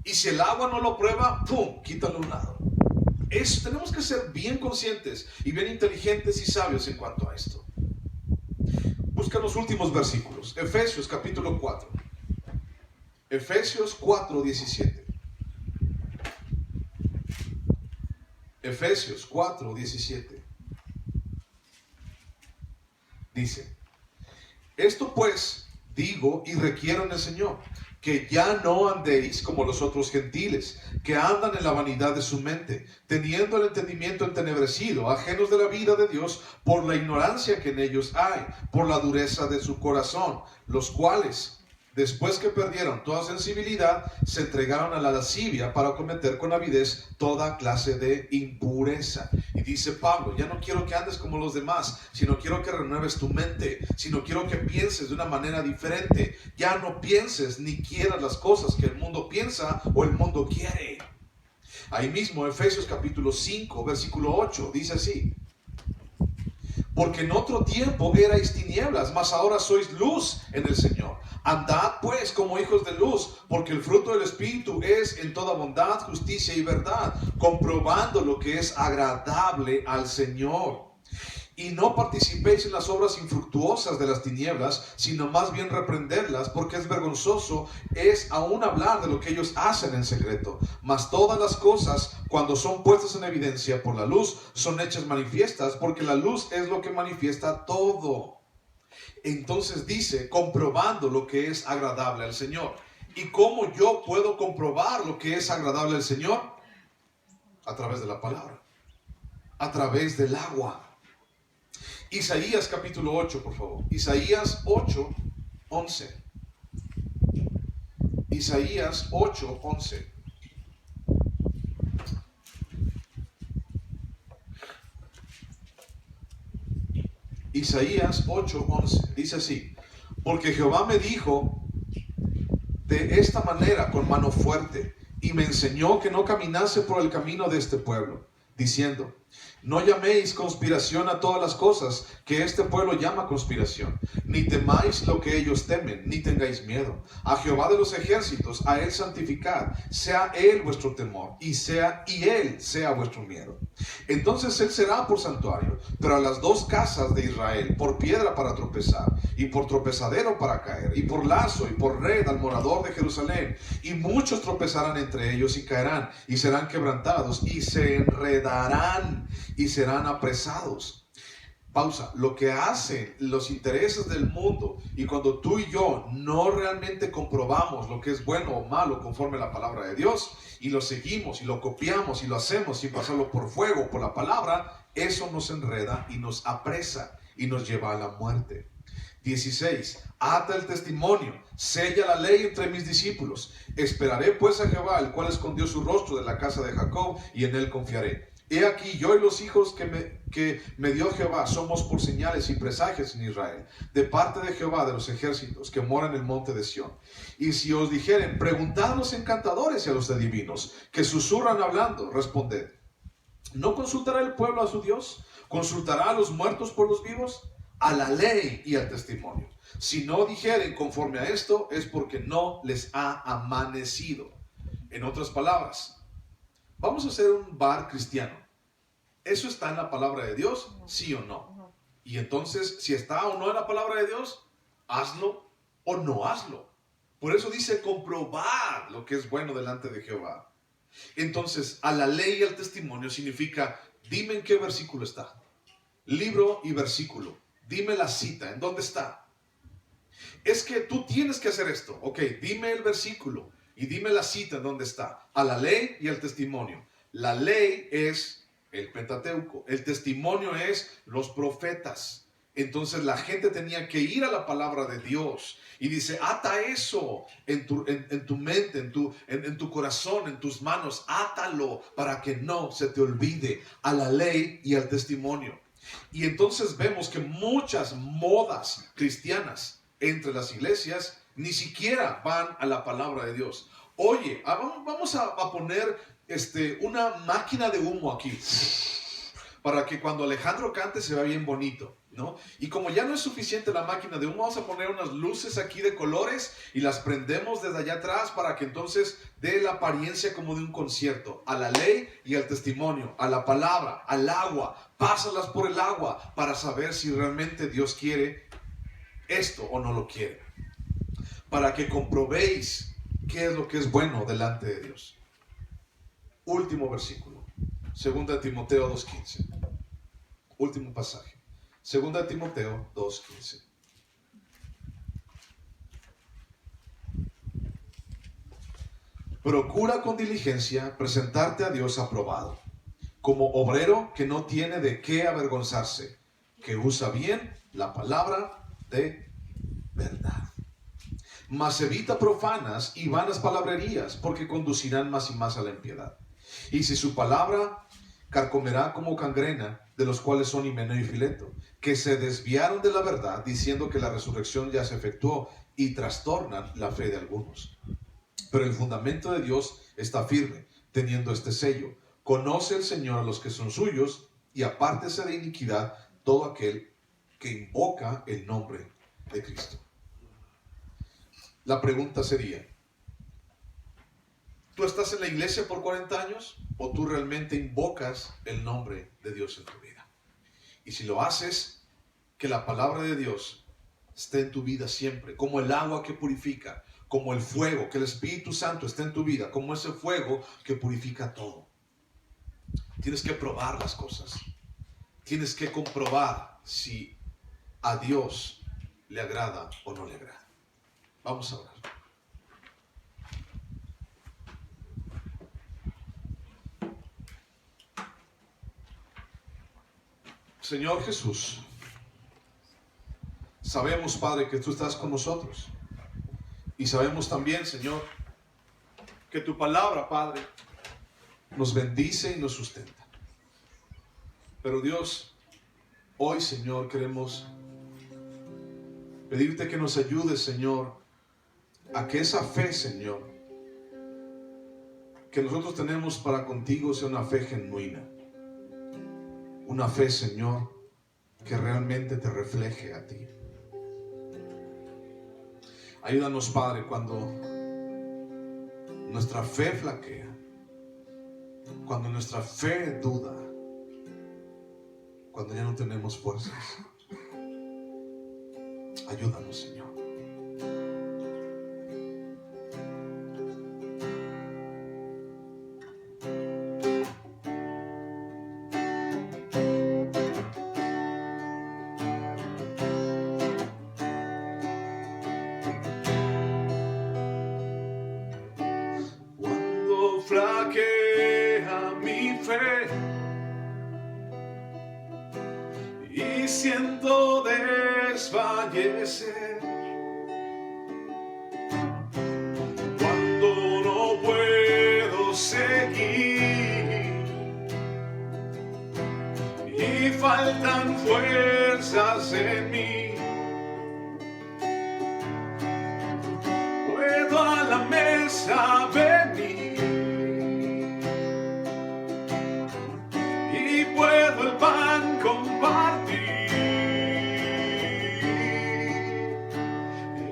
Y si el agua no lo prueba, ¡pum!, quítalo a un lado. Tenemos que ser bien conscientes y bien inteligentes y sabios en cuanto a esto. Busca los últimos versículos. Efesios capítulo 4. Efesios 4, 17. Efesios 4, 17. Dice, esto pues digo y requiero en el Señor, que ya no andéis como los otros gentiles, que andan en la vanidad de su mente, teniendo el entendimiento entenebrecido, ajenos de la vida de Dios, por la ignorancia que en ellos hay, por la dureza de su corazón, los cuales, después que perdieron toda sensibilidad, se entregaron a la lascivia para cometer con avidez toda clase de impureza. Y dice Pablo, ya no quiero que andes como los demás, sino quiero que renueves tu mente, sino quiero que pienses de una manera diferente. Ya no pienses ni quieras las cosas que el mundo piensa o el mundo quiere. Ahí mismo, Efesios capítulo 5, versículo 8, dice así. Porque en otro tiempo erais tinieblas, mas ahora sois luz en el Señor. Andad pues como hijos de luz, porque el fruto del Espíritu es en toda bondad, justicia y verdad, comprobando lo que es agradable al Señor. Y no participéis en las obras infructuosas de las tinieblas, sino más bien reprenderlas, porque es vergonzoso es aún hablar de lo que ellos hacen en secreto. Mas todas las cosas, cuando son puestas en evidencia por la luz, son hechas manifiestas, porque la luz es lo que manifiesta todo. Entonces dice, comprobando lo que es agradable al Señor. ¿Y cómo yo puedo comprobar lo que es agradable al Señor? A través de la palabra, a través del agua. Isaías capítulo 8, por favor. Isaías 8, 11. Isaías 8, 11. Isaías 8, 11. Dice así: porque Jehová me dijo de esta manera con mano fuerte, y me enseñó que no caminase por el camino de este pueblo, diciendo: no llaméis conspiración a todas las cosas que este pueblo llama conspiración, ni temáis lo que ellos temen, ni tengáis miedo. A Jehová de los ejércitos, a él santificad, sea él vuestro temor, y él sea vuestro miedo. Entonces él será por santuario, pero a las dos casas de Israel por piedra para tropezar, y por tropezadero para caer, y por lazo y por red al morador de Jerusalén. Y muchos tropezarán entre ellos y caerán, y serán quebrantados, y se enredarán, y serán apresados. Pausa. Lo que hacen los intereses del mundo, y cuando tú y yo no realmente comprobamos lo que es bueno o malo conforme a la palabra de Dios, y lo seguimos y lo copiamos y lo hacemos sin pasarlo por fuego, por la palabra, eso nos enreda y nos apresa y nos lleva a la muerte. 16. Ata el testimonio, sella la ley entre mis discípulos. Esperaré pues a Jehová, el cual escondió su rostro de la casa de Jacob, y en él confiaré. He aquí, yo y los hijos que me dio Jehová somos por señales y presagios en Israel, de parte de Jehová de los ejércitos, que mora en el monte de Sión. Y si os dijeren: preguntad a los encantadores y a los adivinos, que susurran hablando, responded: ¿no consultará el pueblo a su Dios? ¿Consultará a los muertos por los vivos? A la ley y al testimonio. Si no dijeren conforme a esto, es porque no les ha amanecido. En otras palabras, vamos a hacer un bar cristiano. ¿Eso está en la palabra de Dios? ¿Sí o no? Y entonces, si está o no en la palabra de Dios, hazlo o no hazlo. Por eso dice: comprobar lo que es bueno delante de Jehová. Entonces, a la ley y al testimonio significa: dime en qué versículo está. Libro y versículo. Dime la cita, ¿en dónde está? Es que tú tienes que hacer esto. Ok, dime el versículo y dime la cita en dónde está. A la ley y al testimonio. La ley es el Pentateuco. El testimonio es los profetas. Entonces la gente tenía que ir a la palabra de Dios. Y dice: ata eso en tu mente, en tu corazón, en tus manos. Átalo para que no se te olvide. A la ley y al testimonio. Y entonces vemos que muchas modas cristianas entre las iglesias ni siquiera van a la palabra de Dios. Oye, vamos a poner una máquina de humo aquí, para que cuando Alejandro cante se vea bien bonito, ¿no? Y como ya no es suficiente la máquina de humo, vamos a poner unas luces aquí de colores y las prendemos desde allá atrás para que entonces dé la apariencia como de un concierto. A la ley y al testimonio, a la palabra, al agua. Pásalas por el agua para saber si realmente Dios quiere esto o no lo quiere. Para que comprobéis qué es lo que es bueno delante de Dios. Último versículo. 2 Timoteo 2:15. Último pasaje. 2 Timoteo 2:15. Procura con diligencia presentarte a Dios aprobado, como obrero que no tiene de qué avergonzarse, que usa bien la palabra de verdad. Mas evita profanas y vanas palabrerías, porque conducirán más y más a la impiedad. Y si su palabra carcomerá como gangrena, de los cuales son Himeneo y Fileto, que se desviaron de la verdad, diciendo que la resurrección ya se efectuó, y trastornan la fe de algunos. Pero el fundamento de Dios está firme, teniendo este sello: conoce el Señor a los que son suyos, y apártese de iniquidad todo aquel que invoca el nombre de Cristo. La pregunta sería: ¿tú estás en la iglesia por 40 años o tú realmente invocas el nombre de Dios en tu vida? Y si lo haces, que la palabra de Dios esté en tu vida siempre, como el agua que purifica, como el fuego, que el Espíritu Santo esté en tu vida, como ese fuego que purifica todo. Tienes que probar las cosas. Tienes que comprobar si a Dios le agrada o no le agrada. Vamos a orar. Señor Jesús, sabemos, Padre, que tú estás con nosotros. Y sabemos también, Señor, que tu palabra, Padre, nos bendice y nos sustenta. Pero Dios, hoy, Señor, queremos pedirte que nos ayudes, Señor, a que esa fe, Señor, que nosotros tenemos para contigo sea una fe genuina. Una fe, Señor, que realmente te refleje a ti. Ayúdanos, Padre, cuando nuestra fe flaquea, cuando nuestra fe duda, cuando ya no tenemos fuerzas. Ayúdanos, Señor. Cuando flaquea mi fe y siento desfallecer, cuando no puedo seguir y faltan fuerzas en mí, puedo a la mesa venir y puedo el pan compartir.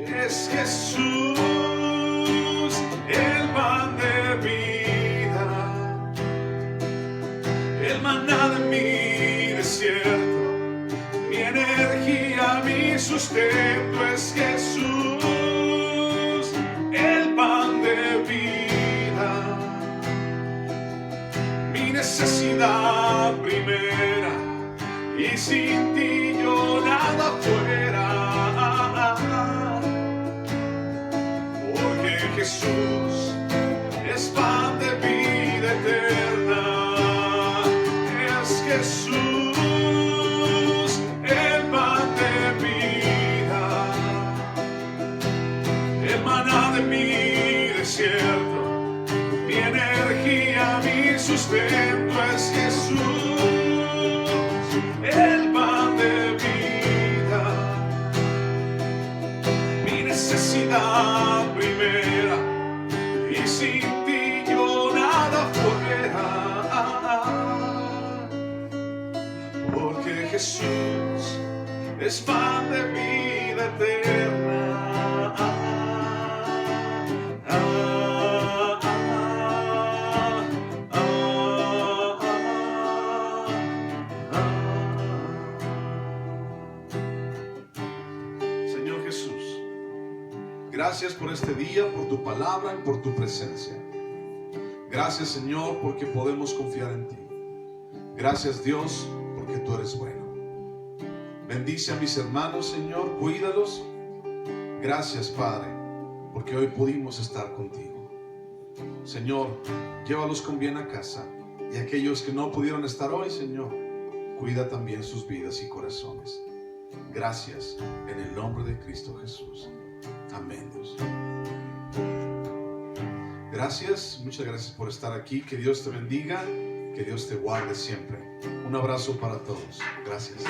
Es Jesús, el pan de vida, el maná de mi desierto, mi energía, mi sustento. Es Jesús, el pan de vida, mi necesidad primera, y sin ti yo nada fuera. Porque Jesús es pan de vida eterna. Es Jesús, el pan de vida, el maná de mi desierto, mi energía, mi sustento. Es Jesús, el pan de vida, mi necesidad primera, y sin ti yo nada fuera. Porque Jesús es pan de vida eterna. Señor Jesús, gracias por este día, por tu palabra y por tu presencia. Gracias, Señor, porque podemos confiar en ti. Gracias, Dios, porque tú eres bueno. Bendice a mis hermanos, Señor, cuídalos. Gracias, Padre, porque hoy pudimos estar contigo. Señor, llévalos con bien a casa. Y aquellos que no pudieron estar hoy, Señor, cuida también sus vidas y corazones. Gracias, en el nombre de Cristo Jesús. Amén, Dios. Gracias, muchas gracias por estar aquí. Que Dios te bendiga, que Dios te guarde siempre. Un abrazo para todos. Gracias.